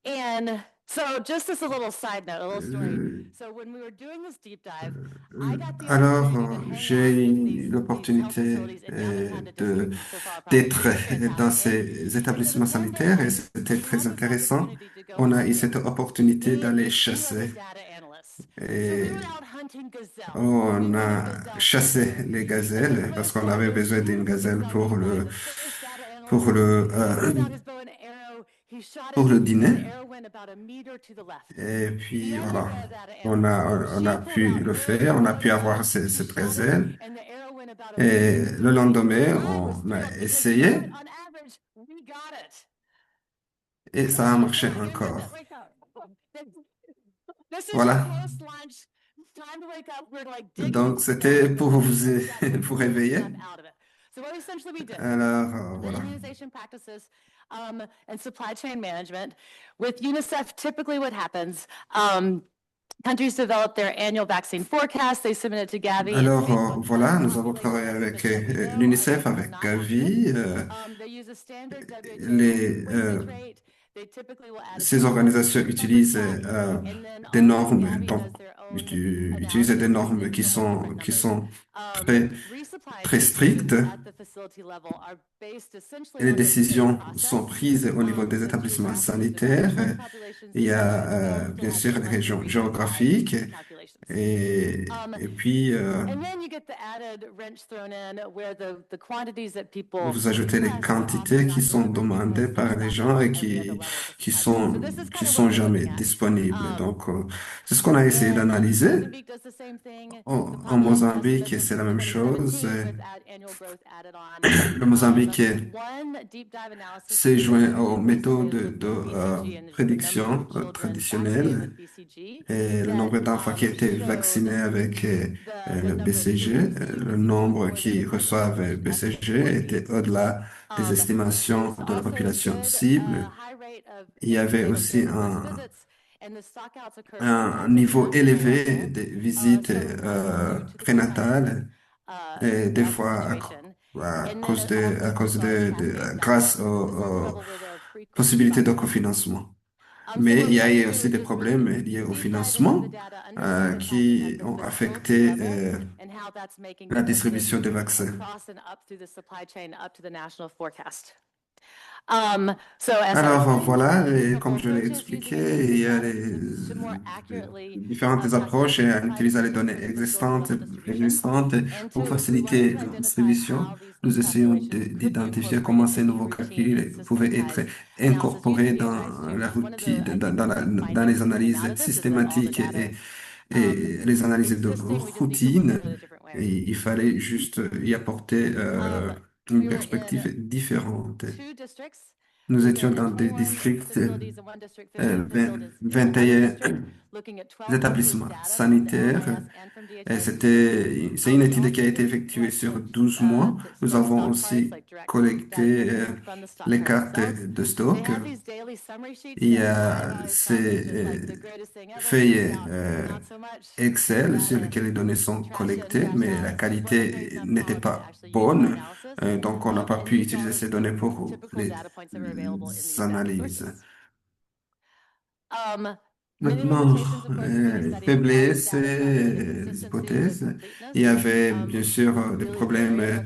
And so just as a little side note, a little story. Euh, So when we were doing this deep dive, I got the Alors, opportunity to hang j'ai out with eu these health l'opportunité facilities in Yamatanda district so far. d'être dans Fantastic. ces établissements sanitaires et c'était We très had this intéressant. opportunity to go On a eu hunting. cette opportunité Me d'aller and two other chasser data analysts. So et we were out hunting gazelle. We on were in a a gazelle chassé sanctuary. les And the gazelles first parce qu'on one, avait there was besoin a d'une beautiful gazelle gazelle nearby. The first data analyst, he pulled out his bow pour le dîner. Et puis voilà, on a pu le faire, on a pu avoir ces 13 ailes. Et le lendemain, on a essayé et ça a marché encore. Voilà. Donc, c'était pour vous pour réveiller. Alors, voilà. Immunization practices and supply chain management. With UNICEF, typically what happens, countries develop their annual vaccine forecast, they submit it to Gavi. Alors, voilà, nous avons travaillé avec l'UNICEF, avec Gavi. They use a standard Les, WHO rate. They typically will add a ces organisations utilisent des normes, donc utilisent des normes qui sont très, très strictes. Et les décisions sont prises au niveau des établissements sanitaires. Il y a bien sûr les régions géographiques et puis vous ajoutez les quantités qui sont demandées par les gens et qui sont jamais disponibles. Donc, c'est ce qu'on a essayé d'analyser. En Mozambique, c'est la même chose. Le Mozambique s'est joint aux méthodes de prédiction traditionnelles et le nombre d'enfants qui étaient vaccinés avec le BCG, le nombre qui reçoivent BCG était au-delà des estimations de la population cible. Il y avait aussi un niveau élevé des visites prénatales et des fois grâce aux possibilités de cofinancement. Mais il y a aussi des problèmes liés au financement qui ont affecté la distribution des vaccins. Alors voilà, et comme je l'ai expliqué, il y a les différentes approches en utilisant les données existantes pour faciliter la distribution. Nous essayons d'identifier comment ces nouveaux calculs pouvaient être incorporés dans la routine, dans les analyses systématiques et les analyses de routine. Et il fallait juste y apporter une perspective différente. Nous étions dans des districts, 21 établissements sanitaires. Et c'est une étude qui a été effectuée sur 12 mois. Nous avons aussi collecté les cartes de stock. Il y a ces feuilles Excel sur lesquelles les données sont collectées, mais la qualité n'était pas bonne. Donc, on n'a pas pu utiliser ces données pour les analyses. Maintenant, faiblesse et les hypothèses. Il y avait bien sûr des problèmes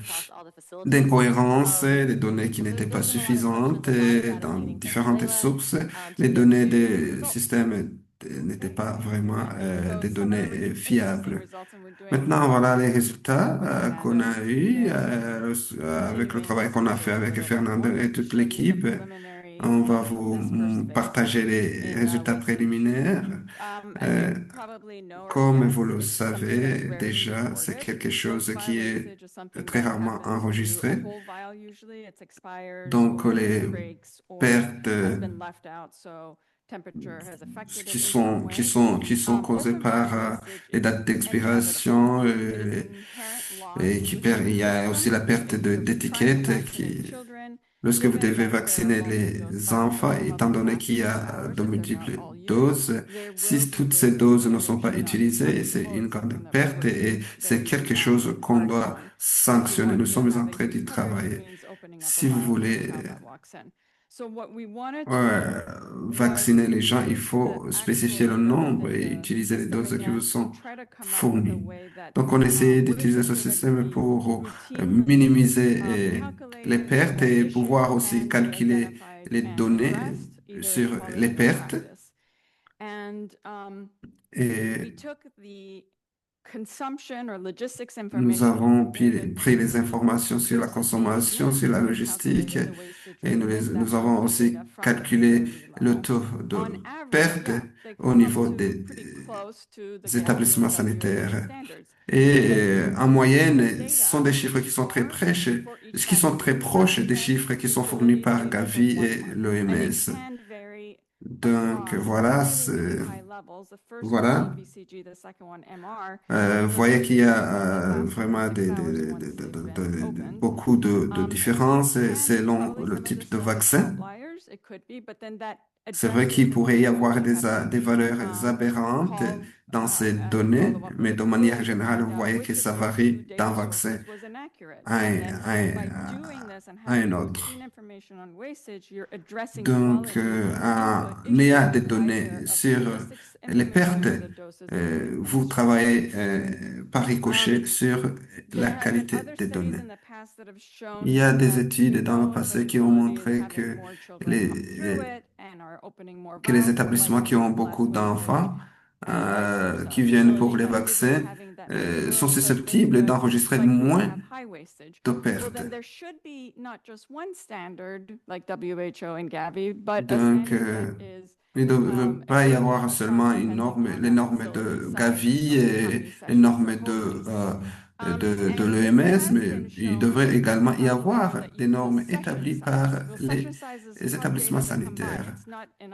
d'incohérence, des données qui n'étaient pas suffisantes dans différentes sources. Les données des systèmes n'étaient pas vraiment des données fiables. Maintenant, voilà les résultats qu'on a eus avec le travail qu'on a fait avec Fernando et toute l'équipe. On va vous partager les résultats préliminaires. Comme vous le savez déjà, c'est quelque chose qui est très rarement enregistré. Donc, les pertes qui sont causées par les dates d'expiration et il y a aussi la perte d'étiquettes lorsque vous devez vacciner les enfants, étant donné qu'il y a de multiples doses, si toutes ces doses ne sont pas utilisées, c'est une grande perte et c'est quelque chose qu'on doit sanctionner. Nous sommes en train d'y travailler. Si vous voulez vacciner les gens, il faut spécifier le nombre et utiliser les doses qui vous sont fournies. Donc, on essaie d'utiliser ce système pour minimiser les pertes et pouvoir aussi calculer les données sur les pertes. Et Nous avons pris les informations sur la consommation, sur la logistique, et nous avons aussi calculé le taux de perte au niveau des établissements sanitaires. Et en moyenne, ce sont des chiffres qui sont très proches des chiffres qui sont fournis par Gavi et l'OMS. Donc voilà. Vous voyez qu'il y a vraiment beaucoup de différences selon le type de vaccin. C'est vrai qu'il pourrait y avoir des valeurs aberrantes dans ces données, mais de manière générale, vous voyez que ça varie d'un vaccin à un autre. Donc, il y a des données sur les pertes. Vous travaillez par ricochet sur la qualité des données. Il y a des études dans le passé qui ont montré que les établissements qui ont beaucoup d'enfants qui viennent pour les vaccins sont susceptibles d'enregistrer moins de pertes. Donc, il ne devrait pas y avoir seulement les normes de Gavi et les normes de l'OMS, mais il devrait également y avoir des normes établies par les établissements sanitaires. Vous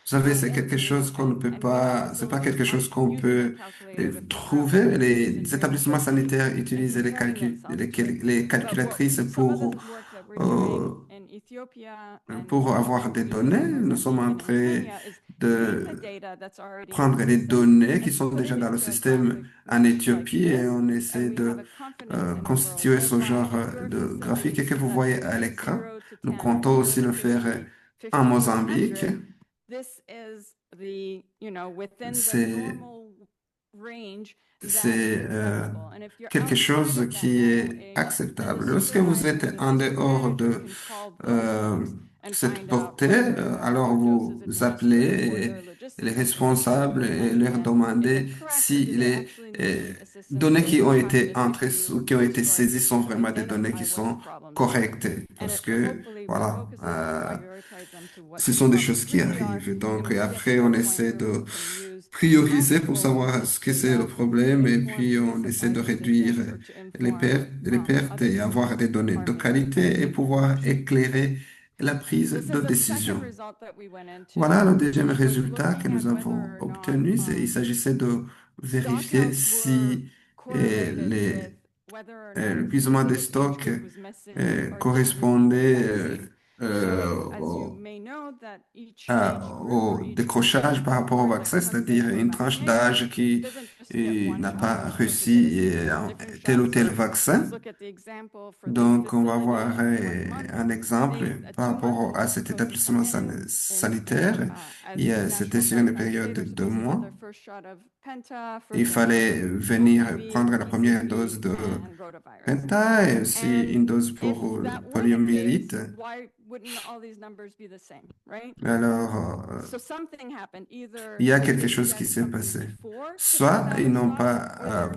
savez, c'est quelque chose qu'on ne peut pas, c'est pas quelque chose qu'on peut trouver. Les établissements sanitaires utilisent les calculatrices pour avoir des données. Nous sommes en train de prendre les données qui sont déjà dans le système en Éthiopie et on essaie de constituer ce genre de graphique que vous voyez à l'écran. Nous comptons aussi le faire en Mozambique. C'est quelque chose qui est acceptable. Lorsque vous êtes en dehors de cette portée, alors vous appelez les responsables et leur demandez si les données qui ont été entrées ou qui ont été saisies sont vraiment des données qui sont correctes. Parce que, voilà, ce sont des choses qui arrivent. Donc, et après, on essaie de prioriser pour savoir ce que c'est le problème et puis on essaie de réduire les pertes et avoir des données de qualité et pouvoir éclairer la prise de décision. Voilà le deuxième résultat que nous avons obtenu. Il s'agissait de vérifier si l'épuisement des stocks correspondait au décrochage par rapport au vaccin, c'est-à-dire une tranche d'âge qui n'a pas reçu tel ou tel vaccin. Donc, on va voir un exemple par rapport à cet établissement sanitaire. C'était sur une période de 2 mois. Il fallait venir prendre la première dose de Penta et aussi une dose pour le poliomyélite. Alors, il y a quelque chose qui s'est passé. Soit ils n'ont pas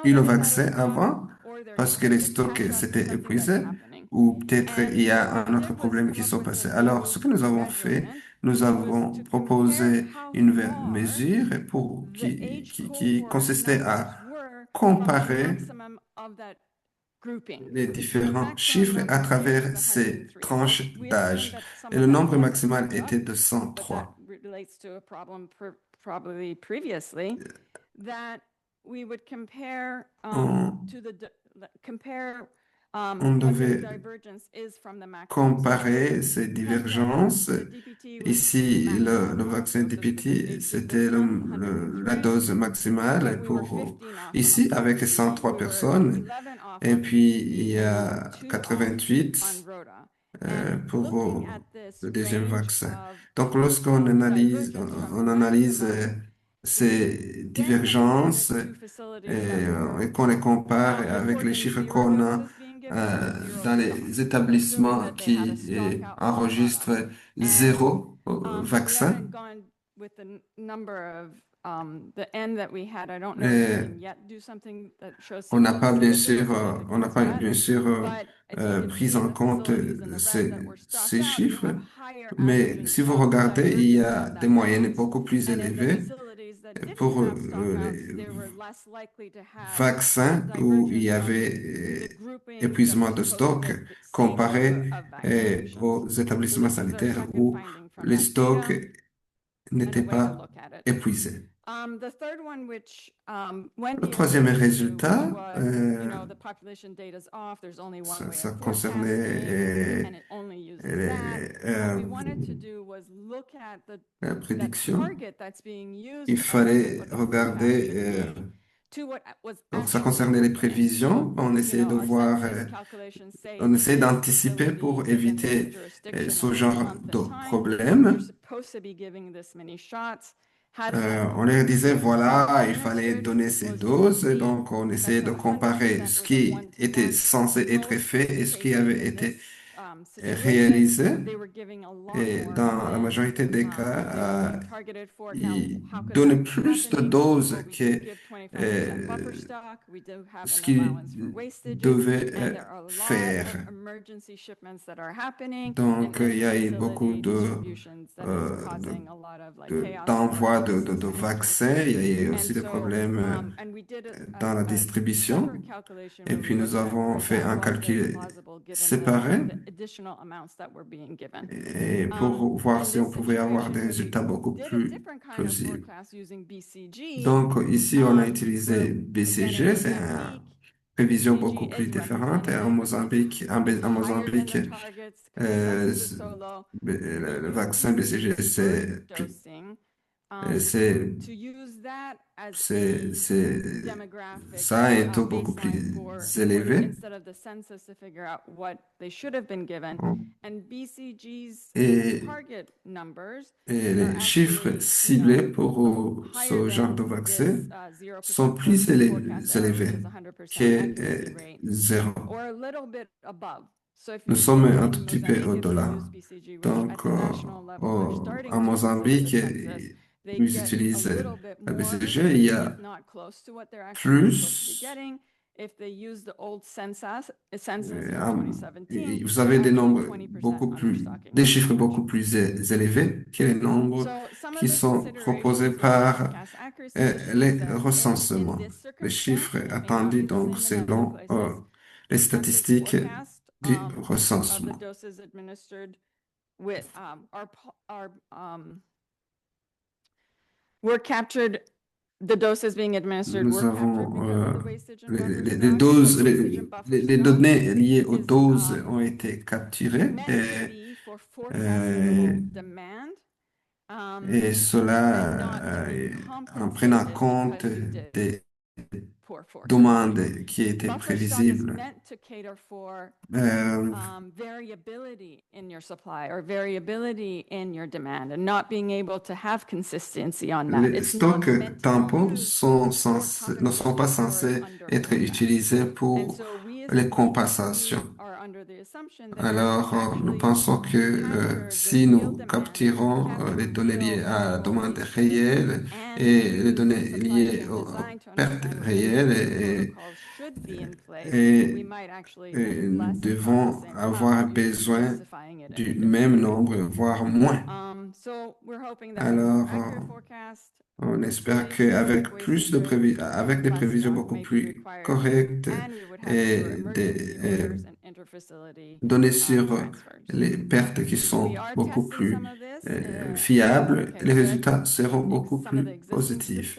eu le vaccin avant parce que les stocks s'étaient épuisés, ou peut-être il y a un autre problème qui s'est passé. Alors, ce que nous avons fait, nous avons proposé une mesure qui consistait à comparer les différents chiffres à travers ces tranches d'âge. Et le nombre maximal était de 103. On devait comparer ces divergences. Ici, le vaccin DPT, c'était la dose maximale ici avec 103 personnes. Et puis, il y a 88 pour le deuxième vaccin. Donc, lorsqu'on analyse ces divergences et qu'on les compare avec les chiffres qu'on a dans les établissements qui enregistrent 0 vaccin, On n'a pas bien sûr, on n'a pas bien sûr pris en compte ces chiffres, mais si vous regardez, il y a des moyennes beaucoup plus élevées pour les vaccins où il y avait épuisement de stock comparé aux établissements sanitaires où les stocks n'étaient pas épuisés. Le troisième résultat, ça concernait la prédiction. Il fallait regarder, donc ça concernait les prévisions. On essayait de voir, on essayait d'anticiper pour éviter ce genre de problème. On leur disait, voilà, il fallait donner ces doses, et donc on essayait de comparer ce qui était censé être fait et ce qui avait été réalisé. Et dans la majorité des cas, ils donnaient plus de doses que ce qu'ils devaient faire. Donc, il y a eu beaucoup d'envois de vaccins. Il y a eu aussi des problèmes dans la distribution. Et puis, nous avons fait un calcul séparé et pour voir si on pouvait avoir des résultats beaucoup plus plausibles. Donc, ici, on a utilisé BCG, c'est une prévision beaucoup plus différente. Et en Mozambique, le vaccin BCG, ça a un taux beaucoup plus élevé. Et les chiffres ciblés pour ce genre de vaccin sont plus élevés que 0. Nous sommes un tout petit peu au-delà. Donc, en Mozambique, ils utilisent la BCG. Il y a plus. Vous avez des chiffres beaucoup plus élevés que les nombres qui sont proposés par les recensements. Les chiffres attendus, donc, selon les statistiques du recensement. Nous avons les doses, les données liées aux doses ont été capturées et cela en prenant compte des demandes qui étaient prévisibles. Les stocks tampons ne sont pas censés être utilisés pour les compensations. Alors, nous pensons que si nous capturons les données liées à la demande réelle et les données liées aux pertes réelles, et nous devons avoir besoin du même nombre, voire moins. Alors, on espère qu'avec avec des prévisions beaucoup plus correctes et des données sur les pertes qui sont beaucoup plus fiables, les résultats seront beaucoup plus positifs.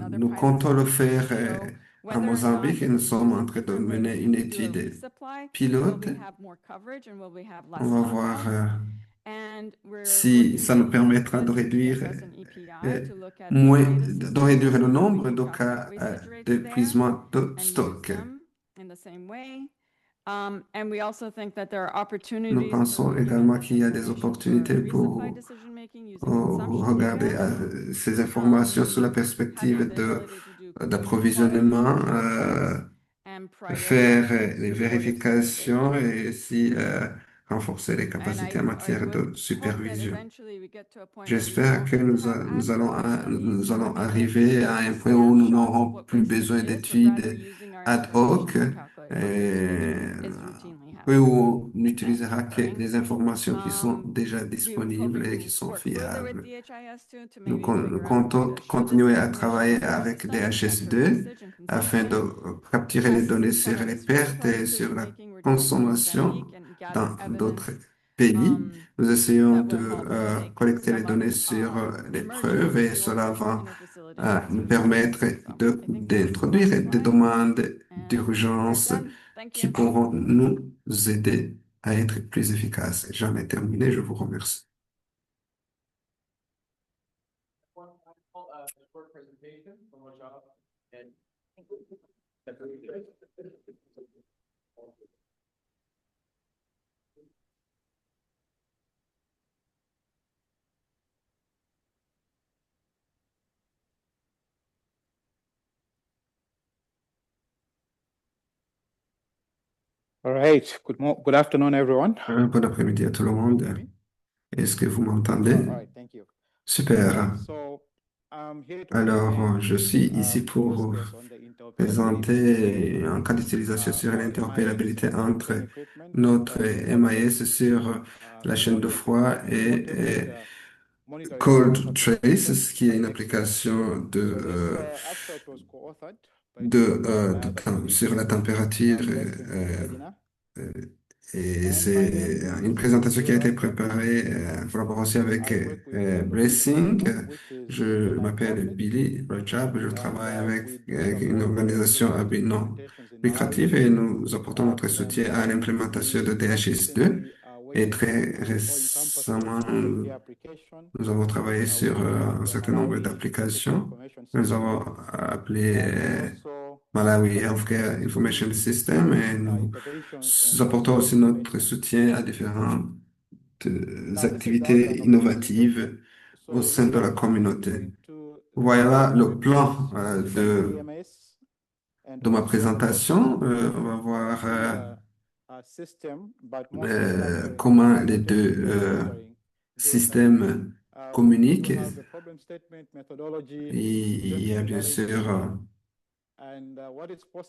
Nous comptons le faire en Mozambique et nous sommes en train de mener une étude pilote. On va voir si ça nous permettra de réduire le nombre de cas d'épuisement de stock. Nous pensons également qu'il y a des opportunités pour regarder ces informations sous la perspective d'approvisionnement, faire les vérifications et aussi renforcer les capacités en matière de supervision. J'espère que nous allons arriver à un point où nous n'aurons plus besoin d'études ad hoc, et où on n'utilisera que les informations qui sont déjà disponibles et qui sont fiables. Nous comptons continuer à travailler avec DHS2 afin de capturer les données sur les pertes et sur la consommation dans d'autres pays. Nous essayons de collecter les données sur les preuves et cela va nous permettre d'introduire des demandes d'urgence qui pourront nous aider à être plus efficaces. J'en ai terminé, je vous remercie. All right. Good afternoon, everyone. Bon après-midi à tout le monde. Est-ce que vous m'entendez? All right, thank you. Super. So, I'm here to Alors, present, je suis ici pour vous use case on the interoperability présenter un cas d'utilisation sur l'interopérabilité entre notre MIS sur la chaîne de froid et Cold Trace, qui est une application abstract was co-authored sur la température. Et c'est une présentation qui a été préparée en collaboration avec Blessing. Je m'appelle Billy Rajab, je travaille avec une organisation à but non lucratif et nous apportons notre soutien à l'implémentation de DHIS2. Et très récemment, nous avons travaillé sur un certain nombre d'applications. Nous avons appelé Malawi Healthcare Information System et nous apportons aussi notre soutien à différentes activités innovatives au sein de la communauté. Voilà le plan de ma présentation. On va voir comment les deux systèmes communiquent. Il y a bien sûr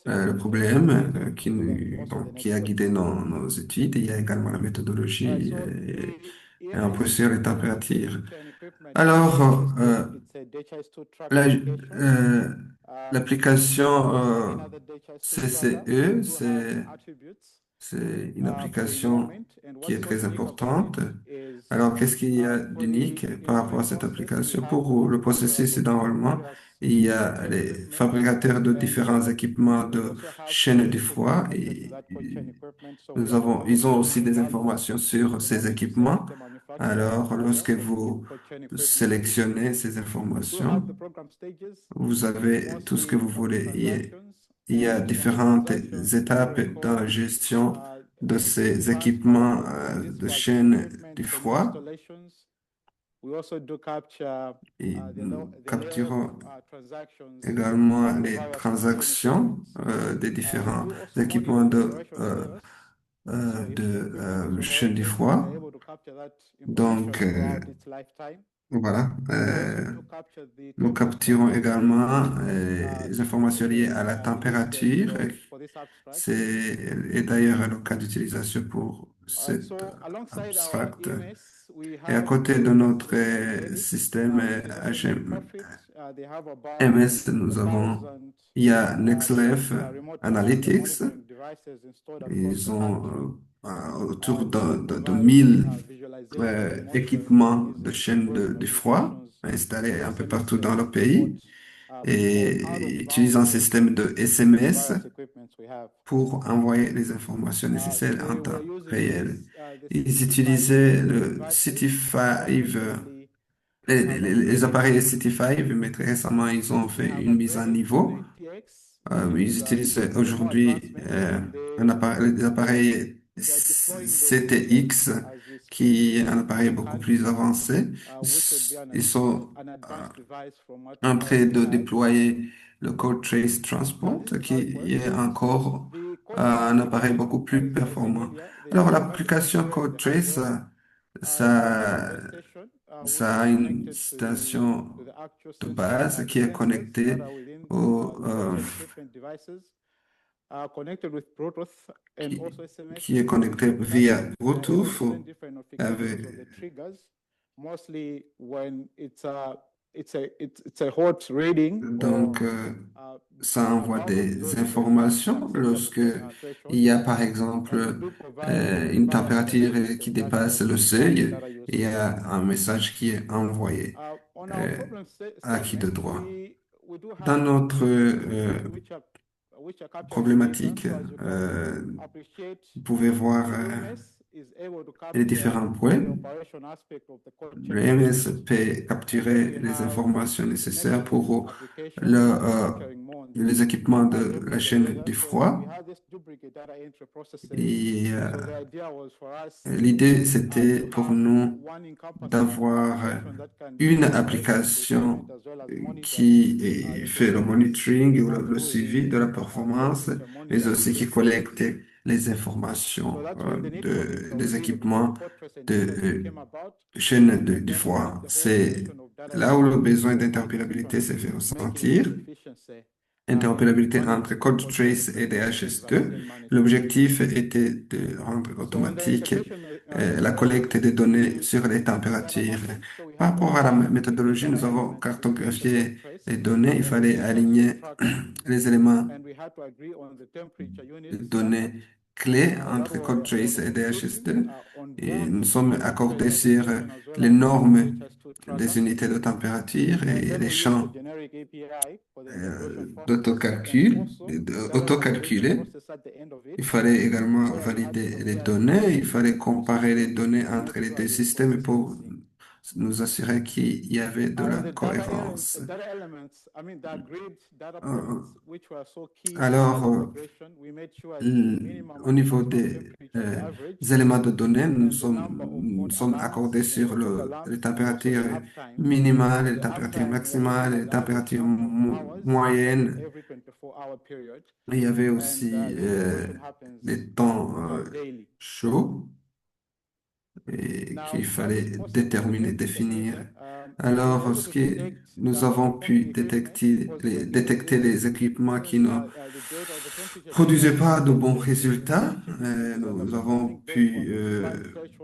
le problème qui a guidé nos études. Il y a également la méthodologie et un peu sur les températures. Alors, l'application CCE, c'est une application qui est très importante. Alors, qu'est-ce qu'il y a d'unique par rapport à cette application? Pour le processus d'enrôlement, il y a les fabricateurs de différents équipements de chaîne du froid et ils ont aussi des informations sur ces équipements. Alors, lorsque vous sélectionnez ces informations, vous avez tout ce que vous voulez. Il y a différentes étapes dans la gestion de ces équipements de chaîne du froid. Et nous capturons également les transactions des différents équipements de chaîne du froid. Donc, voilà. Nous capturons également les informations liées à la température. Et d'ailleurs le cas d'utilisation pour cet abstract. Et à côté de notre système MS, il y a NextLF Analytics. Ils ont autour de 1000 équipements de chaîne de froid installés un peu partout dans le pays et utilisent un système de SMS pour envoyer les informations nécessaires en temps réel. Ils utilisaient le CT5, les appareils CT5, mais très récemment, ils ont fait une mise à niveau. Ils utilisent aujourd'hui des appareils CTX qui est un appareil beaucoup plus avancé. Ils sont en train de déployer le Code Trace Transport, qui est encore un appareil beaucoup plus performant. Alors, l'application Code Trace, ça, ça a une station de base qui est connectée au, qui est connectée via Bluetooth avec, donc, ça envoie des informations lorsque il y a, par exemple, une température qui dépasse le seuil, il y a un message qui est envoyé à qui de droit. Dans notre problématique, vous pouvez voir les différents points. Le MS peut capturer les informations nécessaires pour les équipements de la chaîne du froid. Et l'idée, c'était pour nous d'avoir une application qui fait le monitoring ou le suivi de la performance, mais aussi qui collecte les informations des équipements de chaîne du froid. C'est là où le besoin d'interopérabilité s'est fait ressentir. Interopérabilité entre CodeTrace et DHIS2. L'objectif était de rendre automatique la collecte des données sur les températures. Par rapport à la méthodologie, nous avons cartographié les données. Il fallait aligner les éléments de données clés entre CodeTrace et DHIS2. Et nous sommes accordés sur les normes des unités de température et les champs autocalculés. Il fallait également valider les données. Il fallait comparer les données entre les deux systèmes pour nous assurer qu'il y avait de la cohérence. Alors, au niveau des éléments de données, nous sommes accordés sur les températures minimales, les températures maximales, les températures moyennes. Il y avait aussi des temps chauds et qu'il fallait déterminer, définir. Alors, nous avons pu détecter les équipements qui ne produisaient pas de bons résultats. Nous avons pu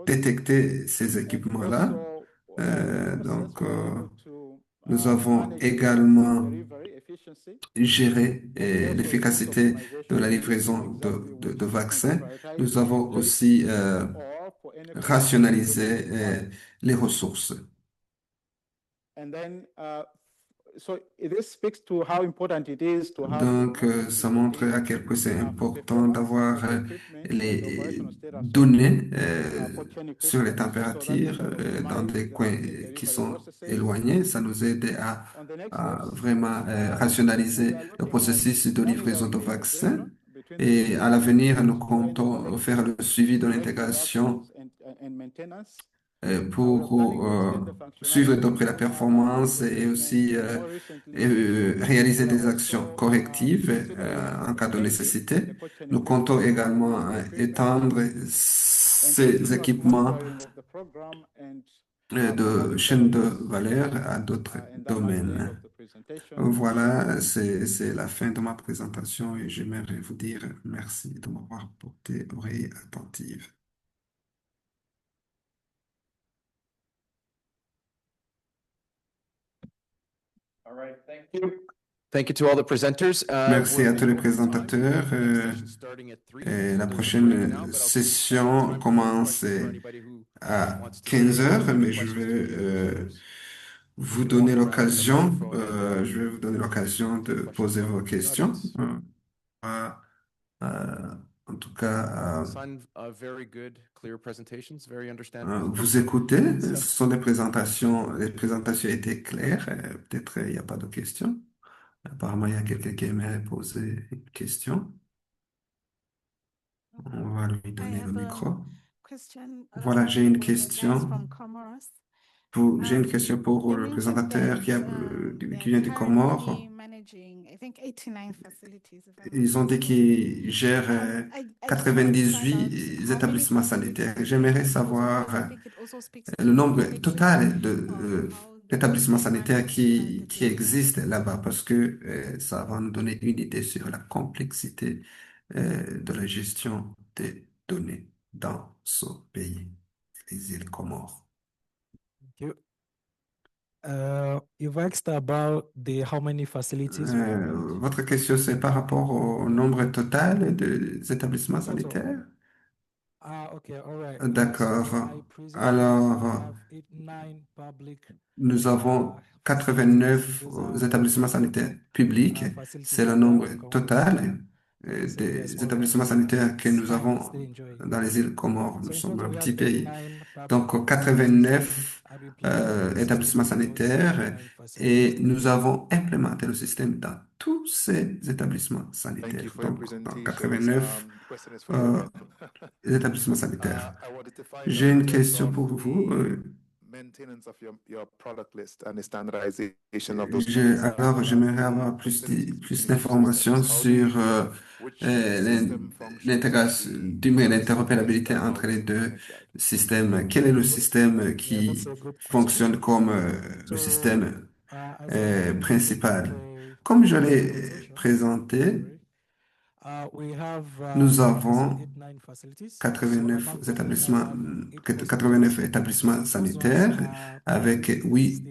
détecter ces équipements-là. Donc, nous avons également géré l'efficacité de la livraison de vaccins. Nous avons aussi rationalisé les ressources. Donc, ça montre à quel point c'est important d'avoir les données sur les températures dans des coins qui sont éloignés. Ça nous aide à vraiment rationaliser le processus de livraison de vaccins. Et à l'avenir, nous comptons faire le suivi de l'intégration pour suivre de près la performance et aussi réaliser des actions correctives en cas de nécessité. Nous comptons également étendre ces équipements de chaîne de valeur à d'autres domaines. Voilà, c'est la fin de ma présentation et j'aimerais vous dire merci de m'avoir porté oreille attentive. Thank you to all the presenters. Merci à tous les présentateurs. Et la prochaine session commence à 15 heures, mais je vais vous donner l'occasion, de poser vos questions. En tout cas, vous écoutez, ce sont des présentations, les présentations étaient claires, peut-être il n'y a pas de questions. Apparemment, il y a quelqu'un qui aimerait poser une question. On va lui donner le micro. Voilà, j'ai une question. J'ai une question pour le présentateur qui vient du Comores. Ils ont dit qu'ils gèrent 98 établissements sanitaires. J'aimerais savoir le nombre total d'établissements sanitaires qui existent là-bas parce que ça va nous donner une idée sur la complexité de la gestion des données dans ce pays, les îles Comores. You, you've asked about how many facilities we have. Votre question, c'est par rapport au nombre total des établissements sanitaires? Okay, all right. D'accord. I presume we Alors, have 89 public nous avons 89 établissements sanitaires publics. C'est le nombre total des établissements sanitaires que nous avons dans les îles Comores. Nous sommes un petit pays. Donc, 89 établissements sanitaires et nous avons implémenté le système dans tous ces établissements sanitaires. Donc, dans 89 établissements sanitaires. J'ai une question pour vous. Alors, j'aimerais avoir plus d'informations sur l'intégration, l'interopérabilité entre les deux systèmes. Quel est le système qui fonctionne comme le système principal? Comme je l'ai présenté, nous avons 89 établissements sanitaires avec 8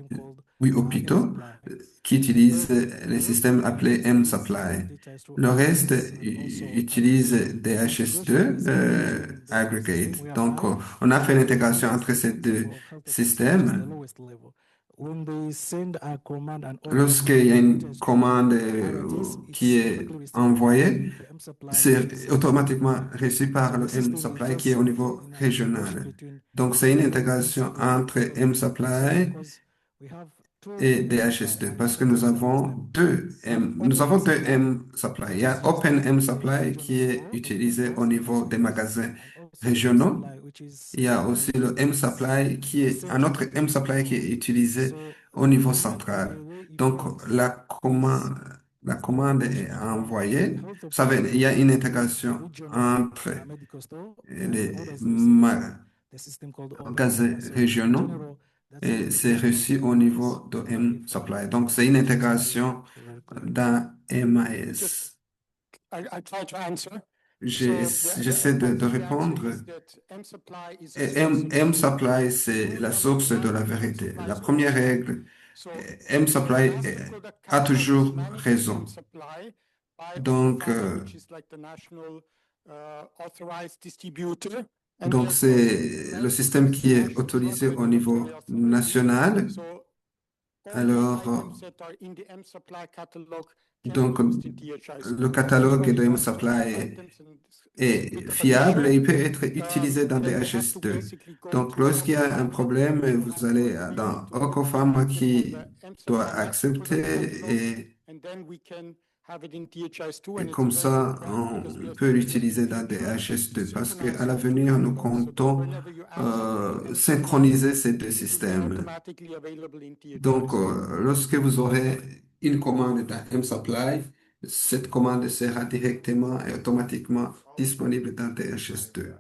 hôpitaux qui utilisent les systèmes appelés M-Supply. Le reste utilise DHS2 Aggregate. Donc, on a fait l'intégration entre ces deux systèmes. Lorsqu'il y a une commande qui est envoyée, c'est automatiquement reçu par le M-Supply qui est au niveau régional. Donc, c'est une intégration entre M-Supply et DHS2 parce que nous avons deux M-Supply. Il y a Open M-Supply qui est utilisé au niveau des magasins régionaux. Il y a aussi le M-Supply un autre M-Supply qui est utilisé au niveau central. Donc, la commande est envoyée. Vous savez, il y a une intégration entre les magasins régionaux et c'est reçu au niveau de M-Supply. Donc, c'est une intégration dans MAS. J'essaie de répondre. M-Supply, c'est la source de la vérité. La première règle, M-Supply a toujours raison. Donc, c'est le système qui est autorisé au niveau national. Alors, donc, le catalogue de M-Supply est fiable et il peut être utilisé dans DHS2. Donc, lorsqu'il y a un problème, vous allez dans Ocofam qui doit accepter et comme ça, on peut l'utiliser dans DHS2 parce qu'à l'avenir, nous comptons synchroniser ces deux systèmes. Donc, lorsque vous aurez une commande dans M-Supply, cette commande sera directement et automatiquement disponible dans DHS2.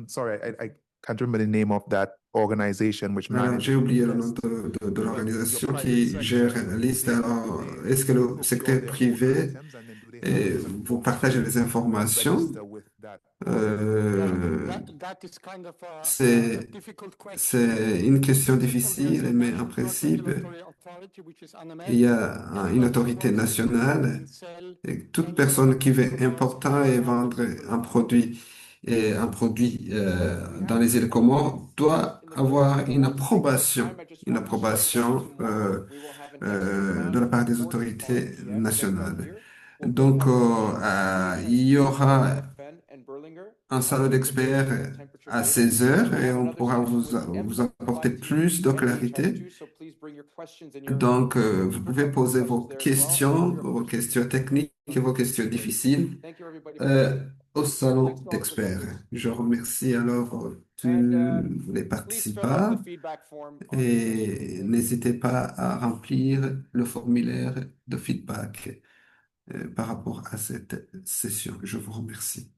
Sorry, I can't remember the name of that organization which Alors, manages. j'ai oublié le nom de l'organisation qui gère la liste. Alors, est-ce que le secteur privé vous partage les informations? C'est une question difficile, mais en principe, il y a une autorité nationale et toute personne qui veut importer et vendre un produit dans les îles Comores doit avoir une approbation de la part des autorités nationales. Donc, il y aura un salon d'experts à 16 heures et on pourra vous apporter plus de clarité. Donc, vous pouvez poser vos questions techniques et vos questions difficiles au salon d'experts. Je remercie alors tous les Please fill out participants the feedback form on the et n'hésitez pas à remplir le formulaire de feedback par rapport à cette session. Je vous remercie.